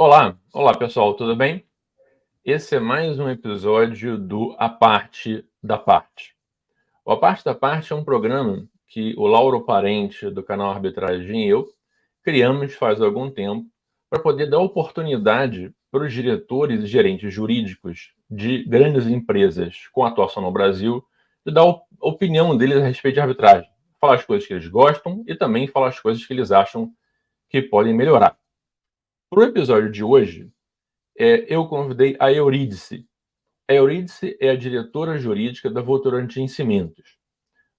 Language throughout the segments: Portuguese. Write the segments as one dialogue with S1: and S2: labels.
S1: Olá pessoal, tudo bem? Esse é mais um episódio do A Parte da Parte. O A Parte da Parte é um programa que o Lauro Parente, do canal Arbitragem, e eu criamos faz algum tempo para poder dar oportunidade para os diretores e gerentes jurídicos de grandes empresas com atuação no Brasil de dar a opinião deles a respeito de arbitragem, falar as coisas que eles gostam e também falar as coisas que eles acham que podem melhorar. Para o episódio de hoje, eu convidei a Eurídice. A Eurídice é a diretora jurídica da Votorantim Cimentos.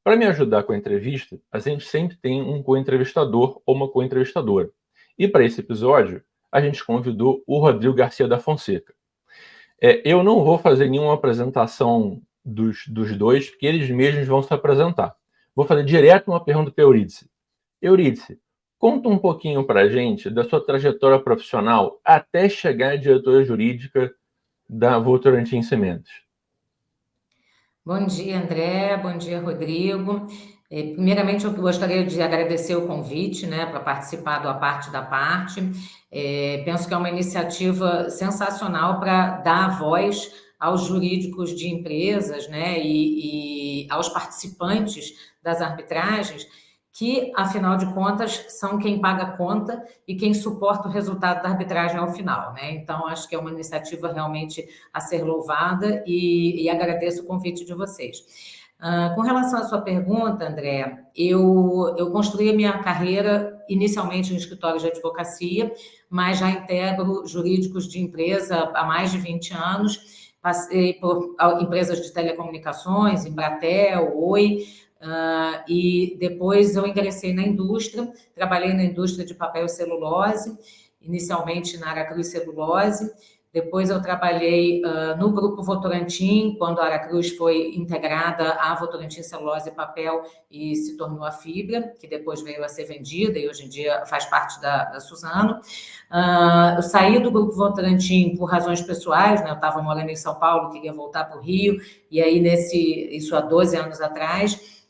S1: Para me ajudar com a entrevista, a gente sempre tem um co-entrevistador ou uma co-entrevistadora. E para esse episódio, a gente convidou o Rodrigo Garcia da Fonseca. Eu não vou fazer nenhuma apresentação dos dois, porque eles mesmos vão se apresentar. Vou fazer direto uma pergunta para a Eurídice. Eurídice, conta um pouquinho para a gente da sua trajetória profissional até chegar à diretora jurídica da Votorantim Cimentos.
S2: Bom dia, André. Bom dia, Rodrigo. Primeiramente, eu gostaria de agradecer o convite, né, para participar do A Parte da Parte. Penso que é uma iniciativa sensacional para dar voz aos jurídicos de empresas, né, e aos participantes das arbitragens, que, afinal de contas, são quem paga a conta e quem suporta o resultado da arbitragem ao final, né? Então, acho que é uma iniciativa realmente a ser louvada e agradeço o convite de vocês. Com relação à sua pergunta, André, eu construí a minha carreira inicialmente em escritórios de advocacia, mas já integro jurídicos de empresa há mais de 20 anos, passei por empresas de telecomunicações, Embratel, Oi, e depois eu ingressei na indústria, trabalhei na indústria de papel e celulose, inicialmente na Aracruz Celulose, depois eu trabalhei no Grupo Votorantim, quando a Aracruz foi integrada à Votorantim Celulose e Papel e se tornou a Fibra, que depois veio a ser vendida e hoje em dia faz parte da Suzano. Eu saí do Grupo Votorantim por razões pessoais, né? Eu estava morando em São Paulo, queria voltar para o Rio, e aí isso há 12 anos atrás,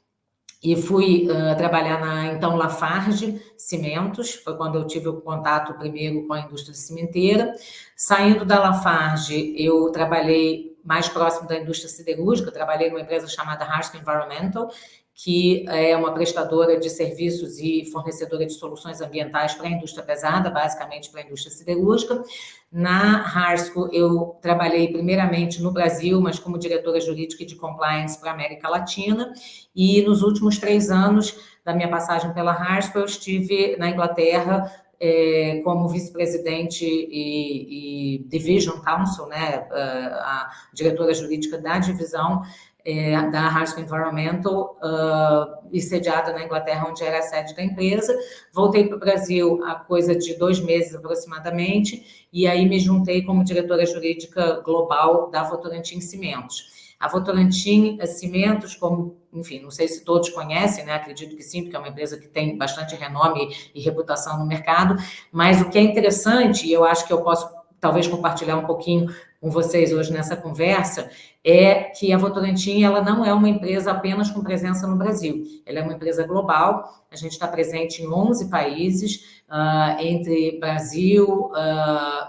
S2: e fui trabalhar na, então, Lafarge Cimentos, foi quando eu tive o contato primeiro com a indústria cimenteira. Saindo da Lafarge, eu trabalhei mais próximo da indústria siderúrgica, trabalhei numa empresa chamada Harsco Environmental, que é uma prestadora de serviços e fornecedora de soluções ambientais para a indústria pesada, basicamente para a indústria siderúrgica. Na Harsco, eu trabalhei primeiramente no Brasil, mas como diretora jurídica e de compliance para a América Latina, e nos últimos 3 anos da minha passagem pela Harsco, eu estive na Inglaterra como vice-presidente e Division Counsel, né, a diretora jurídica da divisão da Harsco Environmental, e sediada na Inglaterra, onde era a sede da empresa. Voltei para o Brasil há coisa de 2 meses aproximadamente, e aí me juntei como diretora jurídica global da Votorantim Cimentos. A Votorantim Cimentos, como, enfim, não sei se todos conhecem, né? Acredito que sim, porque é uma empresa que tem bastante renome e reputação no mercado, mas o que é interessante, e eu acho que eu posso talvez compartilhar um pouquinho com vocês hoje nessa conversa, é que a Votorantim, ela não é uma empresa apenas com presença no Brasil, ela é uma empresa global, a gente está presente em 11 países, entre Brasil,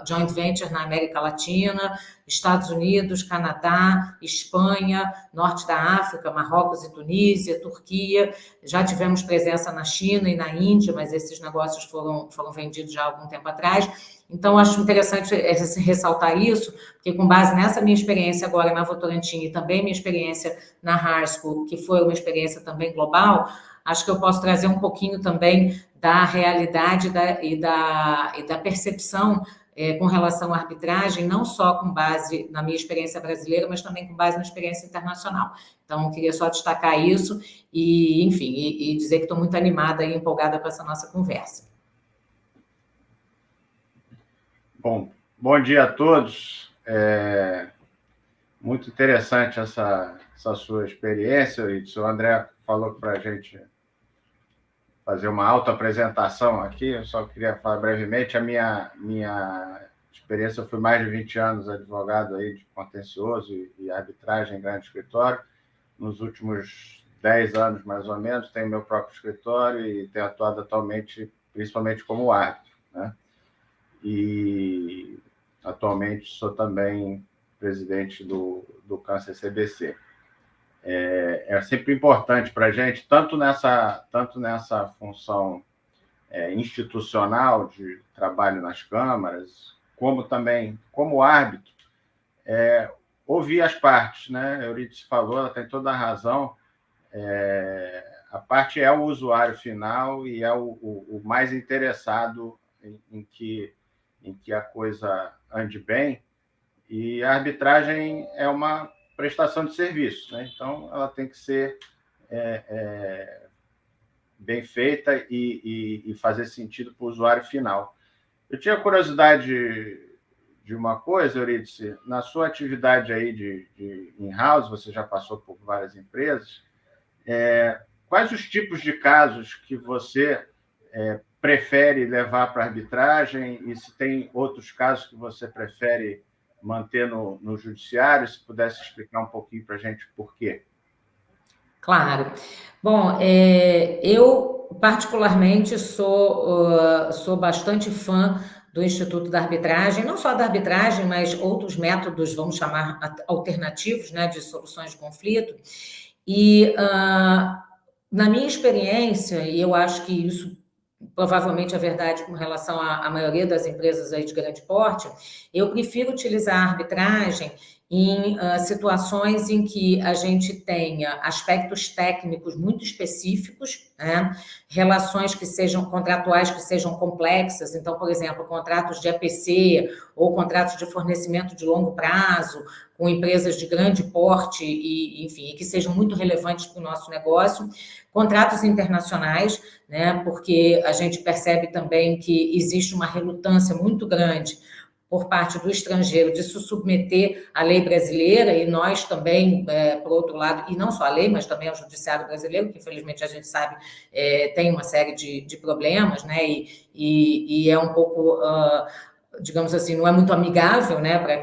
S2: joint venture na América Latina, Estados Unidos, Canadá, Espanha, Norte da África, Marrocos e Tunísia, Turquia, já tivemos presença na China e na Índia, mas esses negócios foram vendidos já há algum tempo atrás. Então, acho interessante ressaltar isso, porque com base nessa minha experiência agora na Votorantim e também minha experiência na Harsco, que foi uma experiência também global, acho que eu posso trazer um pouquinho também da realidade e da percepção com relação à arbitragem, não só com base na minha experiência brasileira, mas também com base na experiência internacional. Então, eu queria só destacar isso e, enfim, e dizer que estou muito animada e empolgada com essa nossa conversa.
S3: Bom dia a todos. Muito interessante essa sua experiência, e o senhor André falou para a gente fazer uma autoapresentação aqui. Eu só queria falar brevemente. A minha experiência, eu fui mais de 20 anos advogado aí de contencioso e arbitragem em grande escritório. Nos últimos 10 anos, mais ou menos, tenho meu próprio escritório e tenho atuado atualmente, principalmente como árbitro, né? e atualmente sou também presidente do Câncer CBC. É sempre importante para a gente, tanto nessa função institucional de trabalho nas câmaras, como também como árbitro, ouvir as partes, né? A Eurídice falou, ela tem toda a razão. A parte é o usuário final e é o mais interessado em que a coisa ande bem, e a arbitragem é uma prestação de serviço, né? Então ela tem que ser bem feita e fazer sentido para o usuário final. Eu tinha curiosidade de uma coisa, Eurídice, na sua atividade aí de in-house, você já passou por várias empresas, quais os tipos de casos que você prefere levar para a arbitragem, e se tem outros casos que você prefere manter no judiciário? Se pudesse explicar um pouquinho para a gente por quê.
S2: Claro. Bom, eu particularmente sou bastante fã do Instituto da Arbitragem, não só da arbitragem, mas outros métodos, vamos chamar alternativos, né, de soluções de conflito. E, na minha experiência, e eu acho que isso provavelmente é verdade com relação à maioria das empresas aí de grande porte, eu prefiro utilizar a arbitragem em situações em que a gente tenha aspectos técnicos muito específicos, né? Relações que sejam contratuais, que sejam complexas. Então, por exemplo, contratos de EPC ou contratos de fornecimento de longo prazo com empresas de grande porte e, enfim, que sejam muito relevantes para o nosso negócio. Contratos internacionais, né? Porque a gente percebe também que existe uma relutância muito grande por parte do estrangeiro de se submeter à lei brasileira, e nós também, por outro lado, e não só a lei, mas também ao judiciário brasileiro, que infelizmente a gente sabe tem uma série de problemas, né? E é um pouco, digamos assim, não é muito amigável, né? Para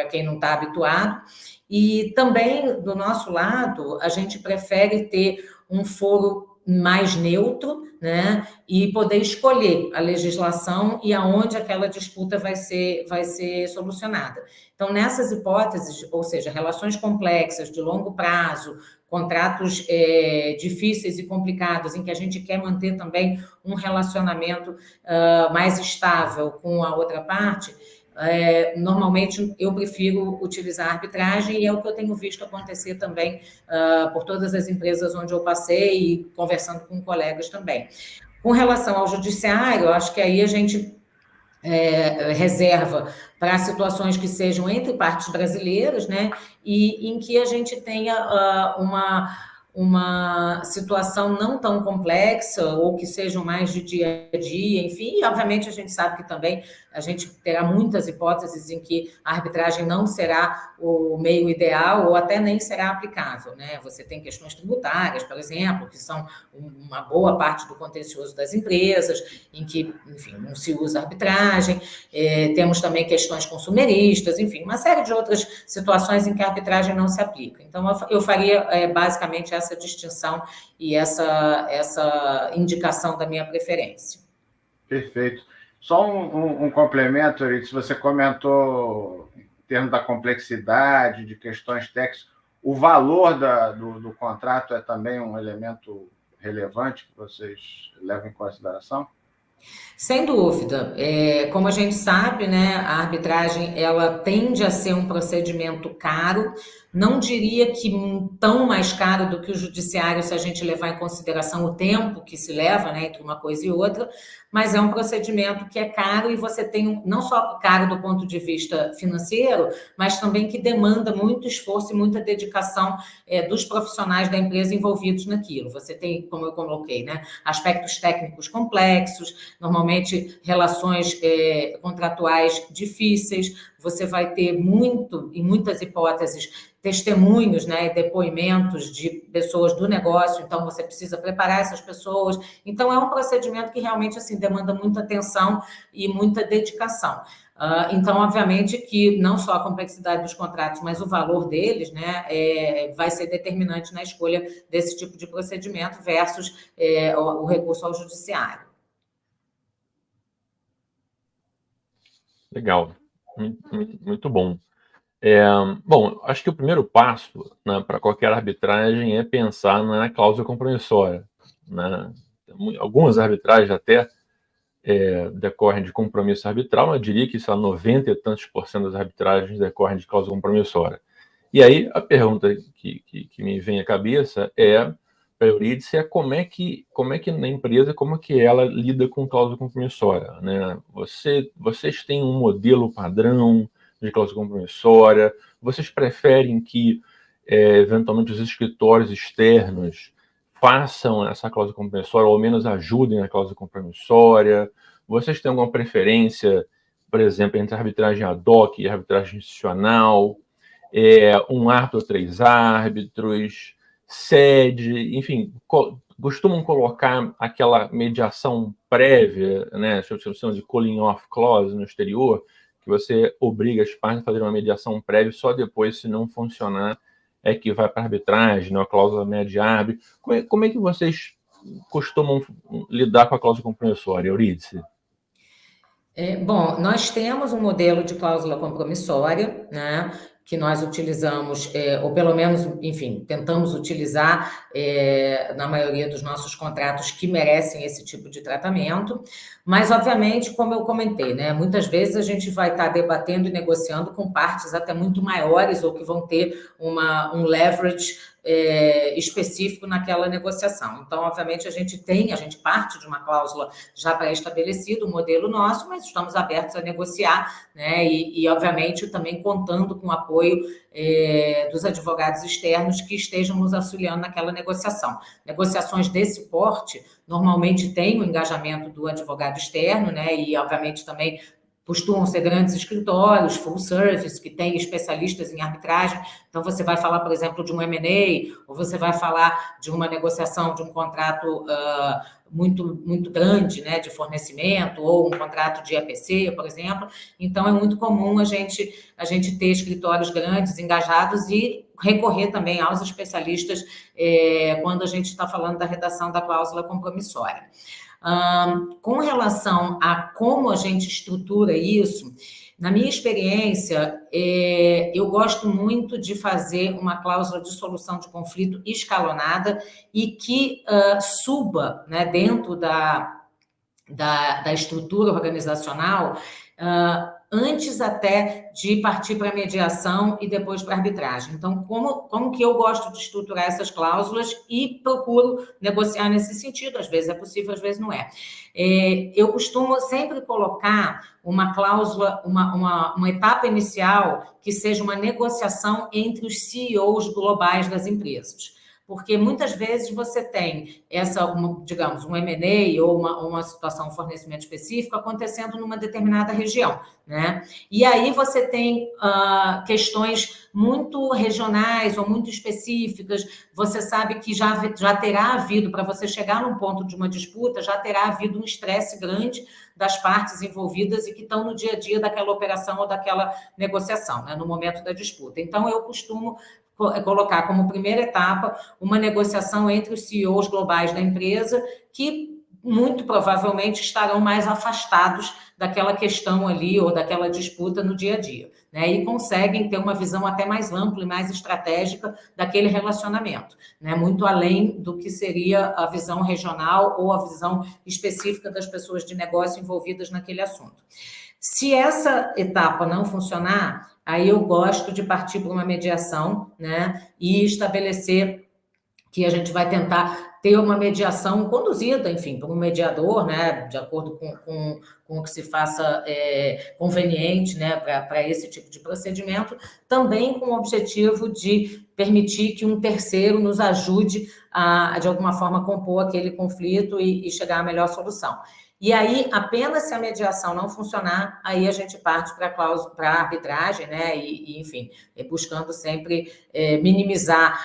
S2: quem não está habituado. E também, do nosso lado, a gente prefere ter um foro mais neutro, né, e poder escolher a legislação e aonde aquela disputa vai ser solucionada. Então, nessas hipóteses, ou seja, relações complexas, de longo prazo, contratos difíceis e complicados, em que a gente quer manter também um relacionamento mais estável com a outra parte, normalmente eu prefiro utilizar a arbitragem, e é o que eu tenho visto acontecer também por todas as empresas onde eu passei e conversando com colegas também. Com relação ao judiciário, eu acho que aí a gente reserva para situações que sejam entre partes brasileiras, né, e em que a gente tenha uma situação não tão complexa, ou que sejam mais de dia a dia, enfim, e obviamente a gente sabe que também a gente terá muitas hipóteses em que a arbitragem não será o meio ideal, ou até nem será aplicável, né? Você tem questões tributárias, por exemplo, que são uma boa parte do contencioso das empresas, em que, enfim, não se usa arbitragem. Temos também questões consumeristas, enfim, uma série de outras situações em que a arbitragem não se aplica. Então, eu faria basicamente essa distinção e essa indicação da minha preferência.
S3: Perfeito. Só um complemento, Eurídice, você comentou em termos da complexidade, de questões técnicas, o valor do contrato é também um elemento relevante que vocês levam em consideração?
S2: Sem dúvida. Como a gente sabe, né, a arbitragem ela tende a ser um procedimento caro, não diria que tão mais caro do que o judiciário, se a gente levar em consideração o tempo que se leva, né, entre uma coisa e outra, mas é um procedimento que é caro, e você tem não só caro do ponto de vista financeiro, mas também que demanda muito esforço e muita dedicação dos profissionais da empresa envolvidos naquilo. Você tem, como eu coloquei, né, aspectos técnicos complexos, normalmente relações contratuais difíceis, você vai ter em muitas hipóteses, testemunhos, né, depoimentos de pessoas do negócio, então você precisa preparar essas pessoas. Então, é um procedimento que realmente assim, demanda muita atenção e muita dedicação. Então, obviamente que não só a complexidade dos contratos, mas o valor deles, né, vai ser determinante na escolha desse tipo de procedimento versus o recurso ao judiciário.
S1: Legal, muito bom. Bom, acho que o primeiro passo, né, para qualquer arbitragem é pensar na cláusula compromissória, né? Algumas arbitragens até decorrem de compromisso arbitral, eu diria que 90 e tantos % das arbitragens decorrem de cláusula compromissória. E aí a pergunta que me vem à cabeça para a Eurídice como é que na empresa, como é que ela lida com cláusula compromissória, né? Vocês têm um modelo padrão de cláusula compromissória? Vocês preferem que eventualmente os escritórios externos façam essa cláusula compromissória, ou ao menos ajudem na cláusula compromissória? Vocês têm alguma preferência, por exemplo, entre arbitragem ad hoc e arbitragem institucional? Um árbitro ou 3 árbitros, sede, enfim, costumam colocar aquela mediação prévia, né, chama de cooling off clause no exterior, que você obriga as partes a fazer uma mediação prévia, só depois, se não funcionar, é que vai para a arbitragem, né, a cláusula média árbitro. Como é que vocês costumam lidar com a cláusula compromissória, Eurídice?
S2: Bom, nós temos um modelo de cláusula compromissória, né, que nós utilizamos, ou pelo menos, enfim, tentamos utilizar na maioria dos nossos contratos que merecem esse tipo de tratamento, mas, obviamente, como eu comentei, né, muitas vezes a gente vai estar debatendo e negociando com partes até muito maiores ou que vão ter um leverage específico naquela negociação. Então, obviamente, a gente parte de uma cláusula já pré-estabelecida, o modelo nosso, mas estamos abertos a negociar, né? E obviamente, também contando com o apoio dos advogados externos que estejam nos auxiliando naquela negociação. Negociações desse porte, normalmente tem o engajamento do advogado externo, né? E, obviamente, também costumam ser grandes escritórios, full service, que têm especialistas em arbitragem. Então, você vai falar, por exemplo, de um M&A, ou você vai falar de uma negociação de um contrato muito, muito grande, né, de fornecimento, ou um contrato de EPC, por exemplo. Então, é muito comum a gente ter escritórios grandes, engajados, e recorrer também aos especialistas quando a gente está falando da redação da cláusula compromissória. Com relação a como a gente estrutura isso, na minha experiência, eu gosto muito de fazer uma cláusula de solução de conflito escalonada e que suba, né, dentro da estrutura organizacional, antes até de partir para a mediação e depois para a arbitragem. Então, como que eu gosto de estruturar essas cláusulas e procuro negociar nesse sentido? Às vezes é possível, às vezes não é. Eu costumo sempre colocar uma cláusula, uma etapa inicial que seja uma negociação entre os CEOs globais das empresas. Porque muitas vezes você tem digamos, um M&A ou uma situação, um fornecimento específico acontecendo numa determinada região, né? E aí você tem questões muito regionais ou muito específicas. Você sabe que já terá havido, para você chegar num ponto de uma disputa, já terá havido um estresse grande das partes envolvidas e que estão no dia a dia daquela operação ou daquela negociação, né, no momento da disputa. Então, eu costumo colocar como primeira etapa uma negociação entre os CEOs globais da empresa, que muito provavelmente estarão mais afastados daquela questão ali ou daquela disputa no dia a dia, né? E conseguem ter uma visão até mais ampla e mais estratégica daquele relacionamento, né? Muito além do que seria a visão regional ou a visão específica das pessoas de negócio envolvidas naquele assunto. Se essa etapa não funcionar, aí eu gosto de partir para uma mediação, né? E estabelecer que a gente vai tentar ter uma mediação conduzida, enfim, por um mediador, né, de acordo com o que se faça conveniente, né, para esse tipo de procedimento, também com o objetivo de permitir que um terceiro nos ajude a, de alguma forma, compor aquele conflito e chegar à melhor solução. E aí, apenas se a mediação não funcionar, aí a gente parte para a arbitragem, né, enfim, buscando sempre minimizar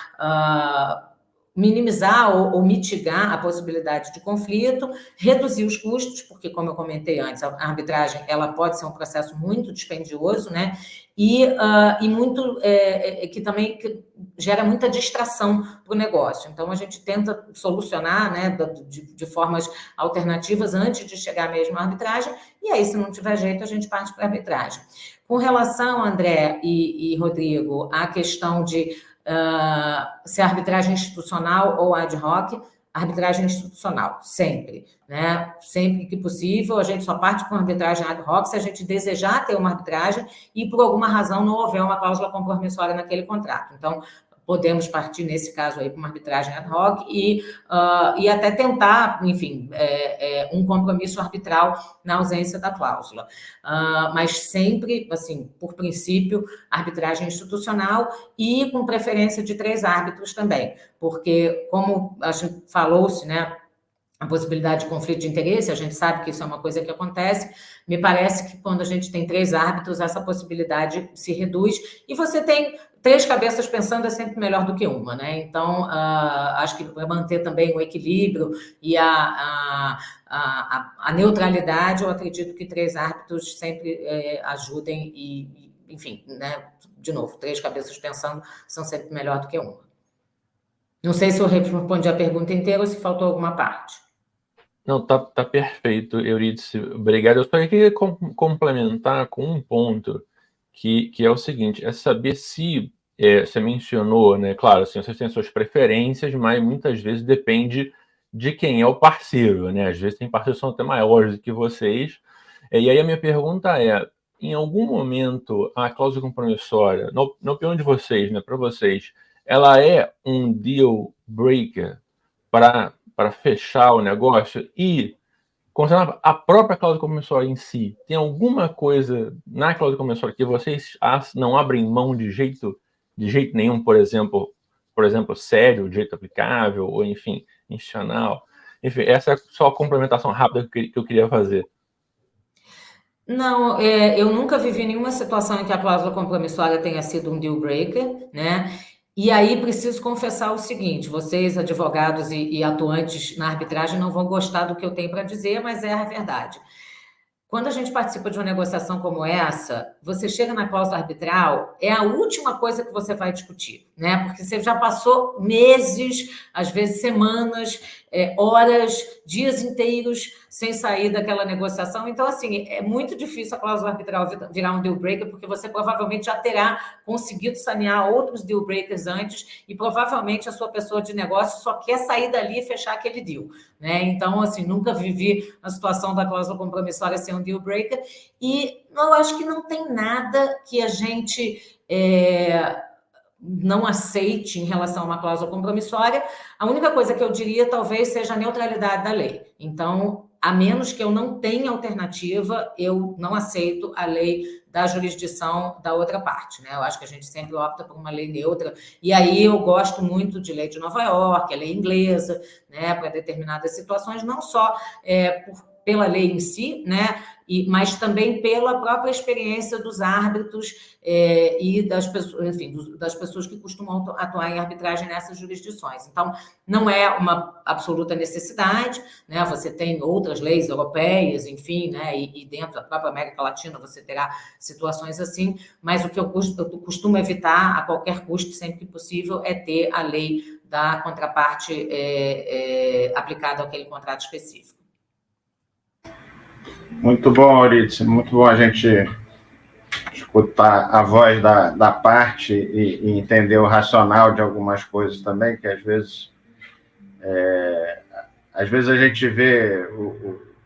S2: minimizar ou mitigar a possibilidade de conflito, reduzir os custos, porque, como eu comentei antes, a arbitragem ela pode ser um processo muito dispendioso, né? E muito que também gera muita distração para o negócio. Então, a gente tenta solucionar, né, de formas alternativas antes de chegar mesmo à arbitragem, e aí, se não tiver jeito, a gente parte para a arbitragem. Com relação, André e Rodrigo, à questão de se a arbitragem institucional ou ad hoc, arbitragem institucional, sempre, né? Sempre que possível, a gente só parte com arbitragem ad hoc se a gente desejar ter uma arbitragem e por alguma razão não houver uma cláusula compromissória naquele contrato. Então, podemos partir, nesse caso aí, para uma arbitragem ad hoc e até tentar, enfim, um compromisso arbitral na ausência da cláusula. Mas sempre, assim, por princípio, arbitragem institucional e com preferência de 3 árbitros também, porque, como falou-se, né, a possibilidade de conflito de interesse, a gente sabe que isso é uma coisa que acontece, me parece que quando a gente tem 3 árbitros, essa possibilidade se reduz, e você tem 3 cabeças pensando é sempre melhor do que uma, né? Então, acho que para manter também o equilíbrio e a neutralidade, eu acredito que 3 árbitros sempre ajudem e, enfim, né? De novo, 3 cabeças pensando são sempre melhor do que uma. Não sei se eu respondi a pergunta inteira ou se faltou alguma parte.
S1: Não, tá perfeito, Eurídice. Obrigado. Eu só queria complementar com um ponto que é o seguinte, é saber se você mencionou, né? Claro, assim, vocês têm suas preferências, mas muitas vezes depende de quem é o parceiro, né? Às vezes tem parceiros que são até maiores do que vocês. E aí a minha pergunta é, em algum momento a cláusula compromissória, na opinião de vocês, né, para vocês, ela é um deal breaker para fechar o negócio? E, considerando a própria cláusula compromissória em si, tem alguma coisa na cláusula compromissória que vocês não abrem mão de jeito nenhum, por exemplo, sério, de jeito aplicável, ou enfim, institucional? Enfim, essa é só a complementação rápida que eu queria fazer.
S2: Não, eu nunca vivi nenhuma situação em que a cláusula compromissória tenha sido um deal breaker, né? E aí preciso confessar o seguinte: vocês, advogados e atuantes na arbitragem, não vão gostar do que eu tenho para dizer, mas é a verdade. Quando a gente participa de uma negociação como essa, você chega na cláusula arbitral, é a última coisa que você vai discutir, né? Porque você já passou meses, às vezes semanas, horas, dias inteiros sem sair daquela negociação. Então, assim, é muito difícil a cláusula arbitral virar um deal breaker, porque você provavelmente já terá conseguido sanear outros deal breakers antes e provavelmente a sua pessoa de negócio só quer sair dali e fechar aquele deal, né? Então, assim, nunca vivi a situação da cláusula compromissória ser um deal breaker, e eu acho que não tem nada que a gente não aceite em relação a uma cláusula compromissória. A única coisa que eu diria talvez seja a neutralidade da lei. Então, a menos que eu não tenha alternativa, eu não aceito a lei da jurisdição da outra parte, né? Eu acho que a gente sempre opta por uma lei neutra, e aí eu gosto muito de lei de Nova York, a lei inglesa, né, para determinadas situações, não só pela lei em si, né, mas também pela própria experiência dos árbitros e das pessoas, enfim, das pessoas que costumam atuar em arbitragem nessas jurisdições. Então, não é uma absoluta necessidade, né? Você tem outras leis europeias, enfim, né? E dentro da própria América Latina você terá situações assim, mas o que eu costumo evitar a qualquer custo, sempre que possível, é ter a lei da contraparte aplicada àquele contrato específico.
S3: Muito bom, Eurídice, muito bom a gente escutar a voz da parte e entender o racional de algumas coisas também, que às vezes a gente vê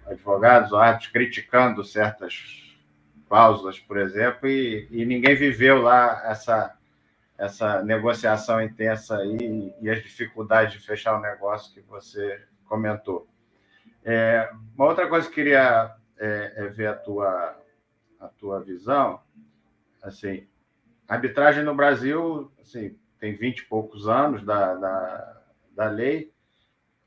S3: advogados ou árbitros criticando certas cláusulas, por exemplo, e ninguém viveu lá essa negociação intensa aí e as dificuldades de fechar o negócio que você comentou. Uma outra coisa que eu queria ver a tua visão, assim, a arbitragem no Brasil, assim, tem 20 e poucos anos da lei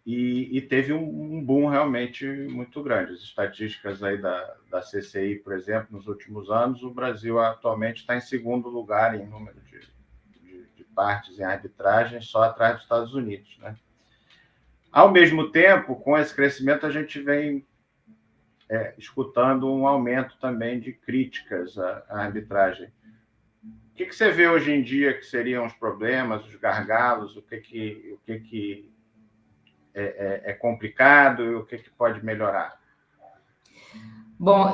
S3: e teve um boom realmente muito grande. As estatísticas aí da CCI, por exemplo, nos últimos anos, o Brasil atualmente está em segundo lugar em número de partes em arbitragem só atrás dos Estados Unidos, né? Ao mesmo tempo, com esse crescimento, a gente vem escutando um aumento também de críticas à arbitragem. O que você vê hoje em dia que seriam os problemas, os gargalos, o que é complicado e o que pode melhorar?
S2: Bom,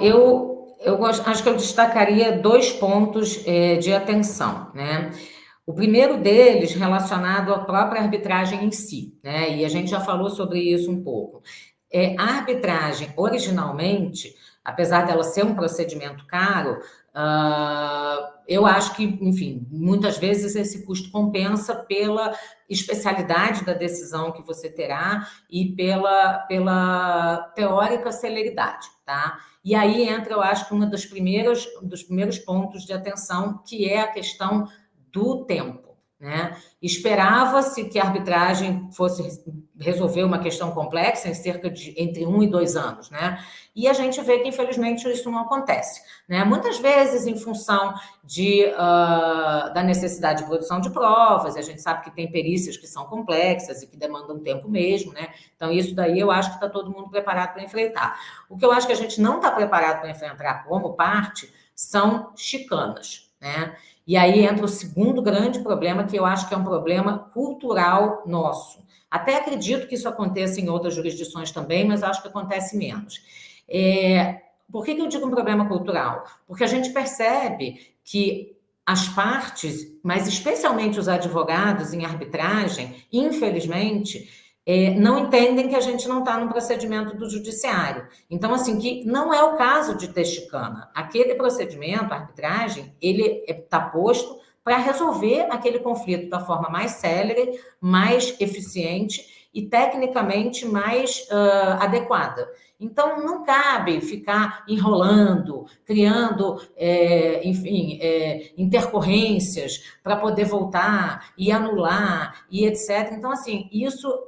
S2: acho que eu destacaria 2 pontos de atenção, né? O primeiro deles relacionado à própria arbitragem em si, né? E a gente já falou sobre isso um pouco. A arbitragem, originalmente, apesar dela ser um procedimento caro, eu acho que, enfim, muitas vezes esse custo compensa pela especialidade da decisão que você terá e pela teórica celeridade, tá? E aí entra, eu acho que um dos primeiros pontos de atenção, que é a questão do tempo, né? Esperava-se que a arbitragem fosse resolver uma questão complexa em cerca de entre 1 e 2 anos, né? E a gente vê que, infelizmente, isso não acontece, né? Muitas vezes, em função da necessidade de produção de provas, a gente sabe que tem perícias que são complexas e que demandam tempo mesmo, né? Então, isso daí eu acho que está todo mundo preparado para enfrentar. O que eu acho que a gente não está preparado para enfrentar como parte são chicanas, né? E aí entra o segundo grande problema, que eu acho que é um problema cultural nosso. Até acredito que isso aconteça em outras jurisdições também, mas acho que acontece menos. Por que eu digo um problema cultural? Porque a gente percebe que as partes, mas especialmente os advogados em arbitragem, infelizmente, não entendem que a gente não está no procedimento do judiciário. Então, assim, que não é o caso de ter chicana. Aquele procedimento, a arbitragem, ele está posto para resolver aquele conflito da forma mais célere, mais eficiente e tecnicamente mais adequada. Então, não cabe ficar enrolando, criando, intercorrências para poder voltar e anular e etc. Então, assim,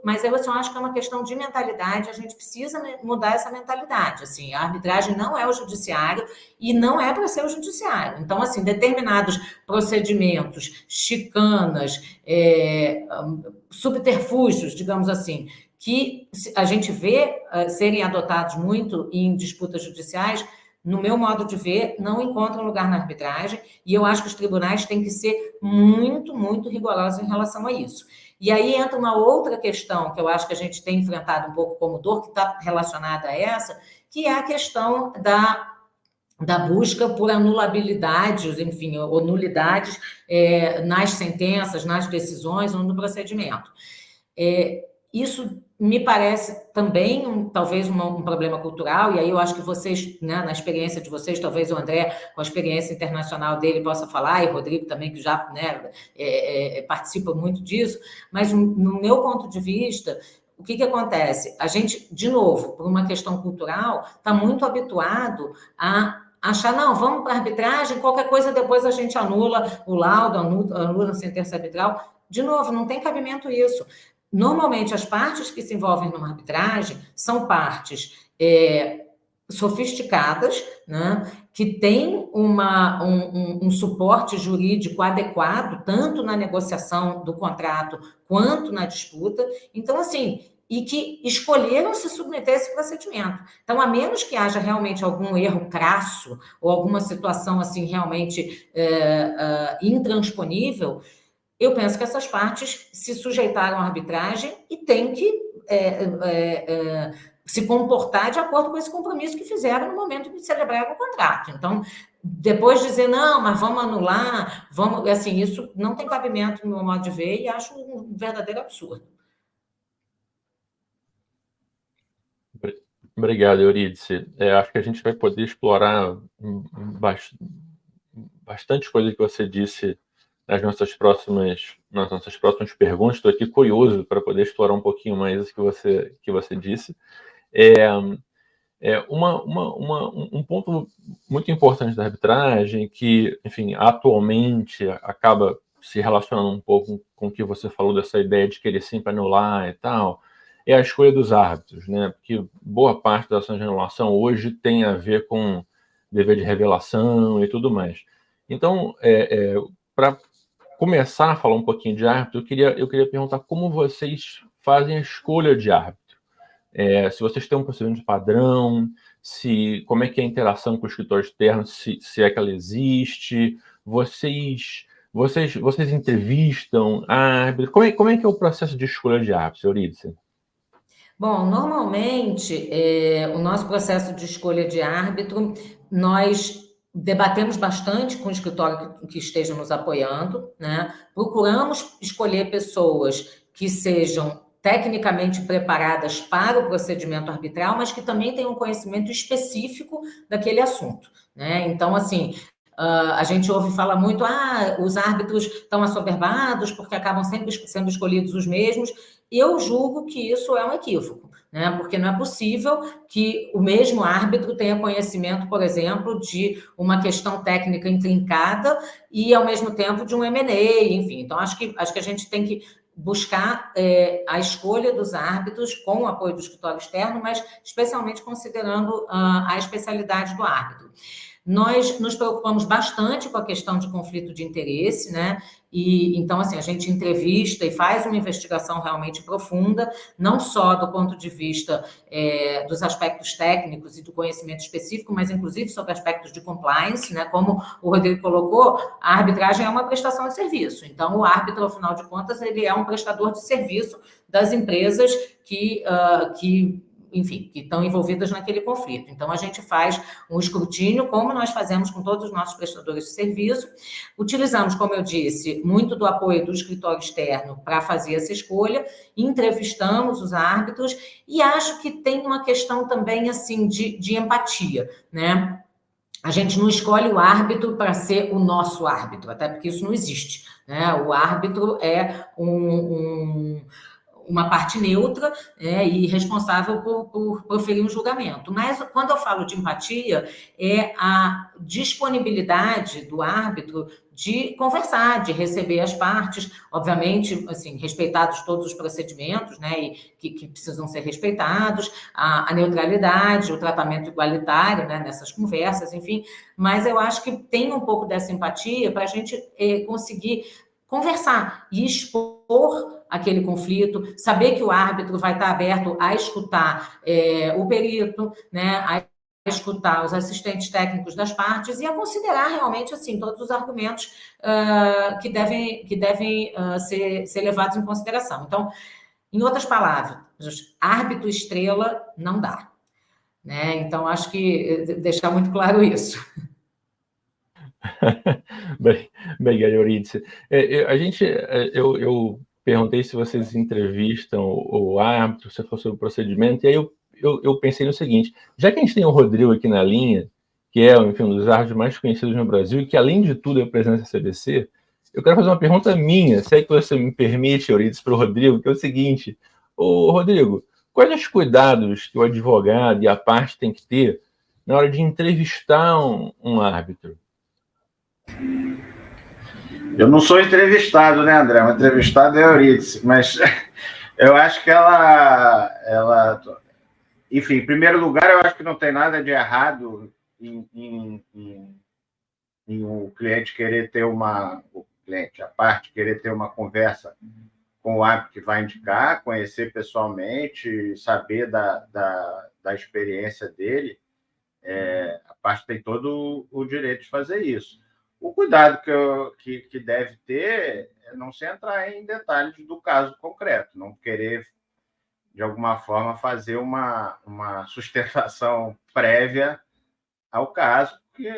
S2: mas eu acho que é uma questão de mentalidade, a gente precisa mudar essa mentalidade. Assim, a arbitragem não é o judiciário e não é para ser o judiciário. Então, assim, determinados procedimentos, chicanas, subterfúgios, digamos assim, que a gente vê serem adotados muito em disputas judiciais, no meu modo de ver, não encontram lugar na arbitragem, e eu acho que os tribunais têm que ser muito, muito rigorosos em relação a isso. E aí entra uma outra questão que eu acho que a gente tem enfrentado um pouco como dor, que está relacionada a essa, que é a questão da busca por anulabilidades, enfim, ou nulidades nas sentenças, nas decisões ou no procedimento. Isso me parece também talvez um problema cultural, e aí eu acho que vocês, né, na experiência de vocês, talvez o André, com a experiência internacional dele, possa falar, e o Rodrigo também, que já, né, participa muito disso, mas no meu ponto de vista, o que acontece? A gente, de novo, por uma questão cultural, está muito habituado a achar, não, vamos para a arbitragem, qualquer coisa depois a gente anula o laudo, anula a sentença arbitral. De novo, não tem cabimento isso. Normalmente, as partes que se envolvem numa arbitragem são partes sofisticadas, né, que têm um suporte jurídico adequado, tanto na negociação do contrato quanto na disputa. Então, assim, e que escolheram se submeter a esse procedimento. Então, a menos que haja realmente algum erro crasso ou alguma situação assim realmente intransponível, eu penso que essas partes se sujeitaram à arbitragem e têm que se comportar de acordo com esse compromisso que fizeram no momento de celebrar o contrato. Então, depois dizer, não, mas vamos anular, assim, isso não tem cabimento no meu modo de ver e acho um verdadeiro absurdo.
S1: Obrigado, Eurídice. Acho que a gente vai poder explorar bastante coisa que você disse nas nossas próximas perguntas. Estou aqui curioso para poder explorar um pouquinho mais isso que você disse. Um ponto muito importante da arbitragem, que, enfim, atualmente acaba se relacionando um pouco com o que você falou dessa ideia de querer sempre anular e tal, é a escolha dos árbitros, né? Porque boa parte das ações de anulação hoje tem a ver com dever de revelação e tudo mais. Então, para começar a falar um pouquinho de árbitro, eu queria perguntar como vocês fazem a escolha de árbitro. Se vocês têm um procedimento padrão, como é que é a interação com o escritório externo, se é que ela existe, vocês entrevistam árbitro, como é que é o processo de escolha de árbitro, Eurídice?
S2: Bom, normalmente, o nosso processo de escolha de árbitro, nós debatemos bastante com o escritório que esteja nos apoiando, né? Procuramos escolher pessoas que sejam tecnicamente preparadas para o procedimento arbitral, mas que também tenham um conhecimento específico daquele assunto, né? Então, assim, a gente ouve falar muito, os árbitros estão assoberbados porque acabam sempre sendo escolhidos os mesmos. Eu julgo que isso é um equívoco, né? Porque não é possível que o mesmo árbitro tenha conhecimento, por exemplo, de uma questão técnica intrincada e, ao mesmo tempo, de um M&A, enfim. Então, acho que a gente tem que buscar a escolha dos árbitros com o apoio do escritório externo, mas especialmente considerando a especialidade do árbitro. Nós nos preocupamos bastante com a questão de conflito de interesse, né? E então, assim, a gente entrevista e faz uma investigação realmente profunda, não só do ponto de vista dos aspectos técnicos e do conhecimento específico, mas inclusive sobre aspectos de compliance, né? Como o Rodrigo colocou, a arbitragem é uma prestação de serviço. Então, o árbitro, ao final de contas, ele é um prestador de serviço das empresas que enfim, que estão envolvidas naquele conflito. Então, a gente faz um escrutínio, como nós fazemos com todos os nossos prestadores de serviço. Utilizamos, como eu disse, muito do apoio do escritório externo para fazer essa escolha, entrevistamos os árbitros e acho que tem uma questão também, assim, de empatia, né? A gente não escolhe o árbitro para ser o nosso árbitro, até porque isso não existe, né? O árbitro é uma parte neutra e responsável por proferir um julgamento. Mas, quando eu falo de empatia, é a disponibilidade do árbitro de conversar, de receber as partes, obviamente, assim, respeitados todos os procedimentos, né, e que precisam ser respeitados, a neutralidade, o tratamento igualitário, né, nessas conversas, enfim, mas eu acho que tem um pouco dessa empatia para a gente conseguir conversar e expor aquele conflito, saber que o árbitro vai estar aberto a escutar o perito, né, a escutar os assistentes técnicos das partes e a considerar realmente assim todos os argumentos que devem ser levados em consideração. Então, em outras palavras, árbitro estrela não dá, né? Então, acho que deixar muito claro isso.
S1: Bem, Eurídice. Eu perguntei se vocês entrevistam o árbitro, se fosse o procedimento, e aí eu pensei no seguinte, já que a gente tem o Rodrigo aqui na linha, que é, enfim, um dos árbitros mais conhecidos no Brasil, e que, além de tudo, é presidente da CBC, eu quero fazer uma pergunta minha, se é que você me permite, Eurídice, para o Rodrigo, que é o seguinte, Rodrigo, quais os cuidados que o advogado e a parte tem que ter na hora de entrevistar um árbitro?
S3: Eu não sou entrevistado, né, André? O entrevistado é a Eurídice, mas eu acho que ela... Enfim, em primeiro lugar, eu acho que não tem nada de errado em o cliente querer ter a parte querer ter uma conversa com o árbitro que vai indicar, conhecer pessoalmente, saber da experiência dele. A parte tem todo o direito de fazer isso. O cuidado que deve ter é não se entrar em detalhes do caso concreto, não querer, de alguma forma, fazer uma sustentação prévia ao caso, porque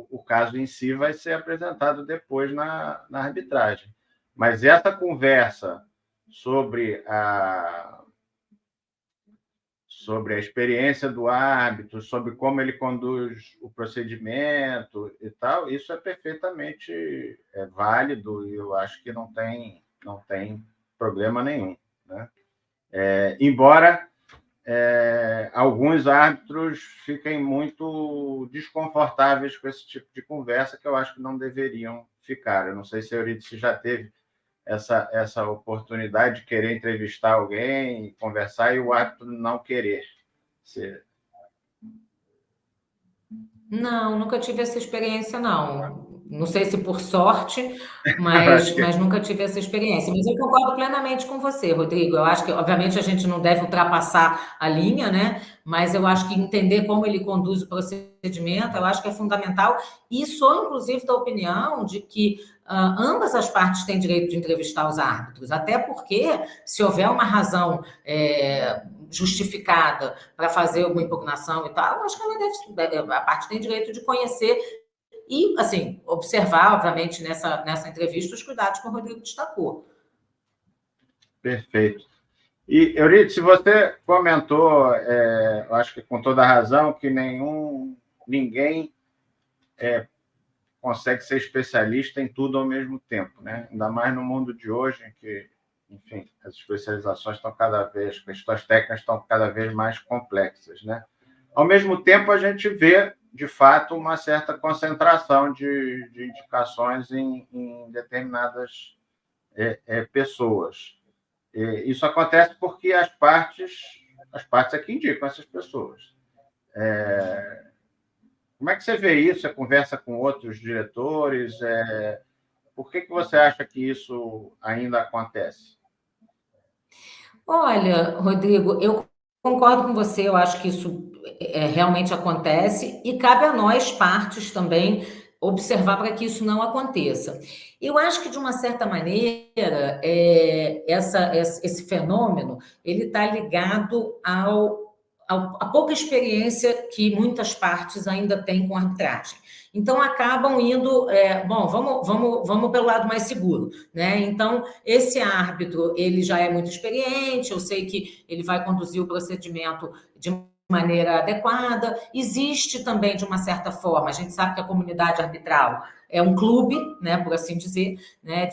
S3: o caso em si vai ser apresentado depois na arbitragem. Mas essa conversa sobre a experiência do árbitro, sobre como ele conduz o procedimento e tal, isso é perfeitamente válido e eu acho que não tem problema nenhum, né? Embora alguns árbitros fiquem muito desconfortáveis com esse tipo de conversa, que eu acho que não deveriam ficar. Eu não sei se a Eurídice já teve essa oportunidade de querer entrevistar alguém, conversar, e o árbitro não querer.
S2: Não, nunca tive essa experiência, não. não sei se por sorte, mas nunca tive essa experiência. Mas eu concordo plenamente com você, Rodrigo. Eu acho que, obviamente, a gente não deve ultrapassar a linha, né? Mas eu acho que entender como ele conduz o procedimento, eu acho que é fundamental. E sou, inclusive, da opinião de que ambas as partes têm direito de entrevistar os árbitros, até porque, se houver uma razão justificada para fazer uma impugnação e tal, eu acho que a parte tem direito de conhecer e, assim, observar, obviamente, nessa entrevista, os cuidados que o Rodrigo destacou.
S3: Perfeito. E, Eurídice, você comentou, eu acho que com toda a razão, que ninguém consegue ser especialista em tudo ao mesmo tempo, né? Ainda mais no mundo de hoje, em que, enfim, as especializações estão as questões técnicas estão cada vez mais complexas, né? Ao mesmo tempo, a gente vê, de fato, uma certa concentração de indicações em determinadas pessoas. Isso acontece porque as partes é que indicam essas pessoas. Como é que você vê isso? Você conversa com outros diretores? Por que você acha que isso ainda acontece?
S2: Olha, Rodrigo, eu concordo com você, eu acho que isso realmente acontece e cabe a nós, partes, também observar para que isso não aconteça. Eu acho que, de uma certa maneira, esse fenômeno ele está ligado a pouca experiência que muitas partes ainda têm com arbitragem. Então, acabam indo, vamos pelo lado mais seguro, né? Então, esse árbitro, ele já é muito experiente, eu sei que ele vai conduzir o procedimento de maneira adequada. Existe também, de uma certa forma, a gente sabe que a comunidade arbitral é um clube, né, por assim dizer, né,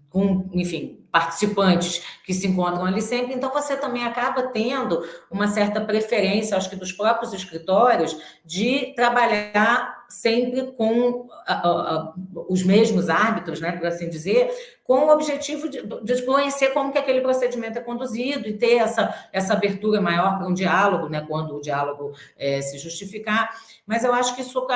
S2: com, enfim, participantes que se encontram ali sempre, então você também acaba tendo uma certa preferência, acho que dos próprios escritórios, de trabalhar sempre com os mesmos árbitros, né, por assim dizer, com o objetivo de conhecer como que aquele procedimento é conduzido e ter essa abertura maior para um diálogo, né, quando o diálogo se justificar. Mas eu acho que isso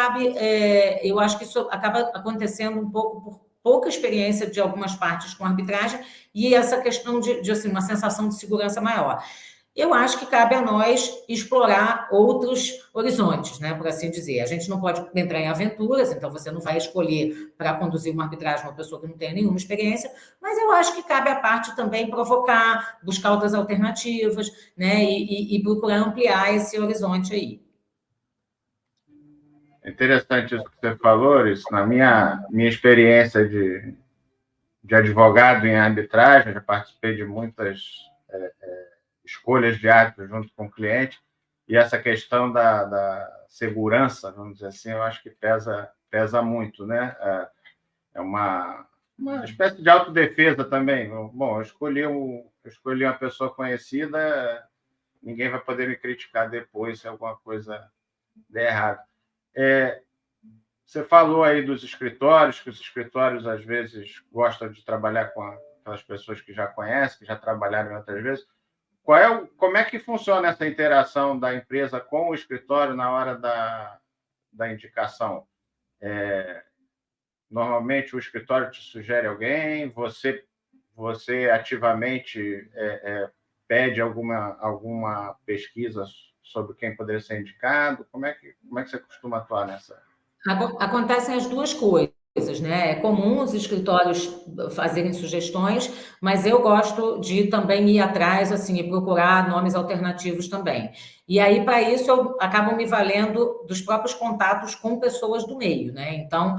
S2: acaba acontecendo um pouco por pouca experiência de algumas partes com arbitragem e essa questão de assim, uma sensação de segurança maior. Eu acho que cabe a nós explorar outros horizontes, né, por assim dizer. A gente não pode entrar em aventuras, então você não vai escolher para conduzir uma arbitragem uma pessoa que não tem nenhuma experiência, mas eu acho que cabe à parte também provocar, buscar outras alternativas, né, e procurar ampliar esse horizonte aí.
S3: É interessante isso que você falou, isso. Na minha experiência de advogado em arbitragem, já participei de muitas escolhas de árbitro junto com o cliente, e essa questão da segurança, vamos dizer assim, eu acho que pesa muito, né? É uma espécie de autodefesa também. Bom, eu escolhi uma pessoa conhecida, ninguém vai poder me criticar depois se alguma coisa der errado. Você falou aí dos escritórios, que os escritórios, às vezes, gostam de trabalhar com aquelas pessoas que já conhecem, que já trabalharam outras vezes. Como é que funciona essa interação da empresa com o escritório na hora da indicação? Normalmente, o escritório te sugere alguém, você ativamente pede alguma pesquisa sobre quem poderia ser indicado? Como é que você costuma atuar nessa?
S2: Acontecem as duas coisas, né? É comum os escritórios fazerem sugestões, mas eu gosto de também ir atrás, assim, e procurar nomes alternativos também. E aí, para isso, eu acabo me valendo dos próprios contatos com pessoas do meio, né? Então,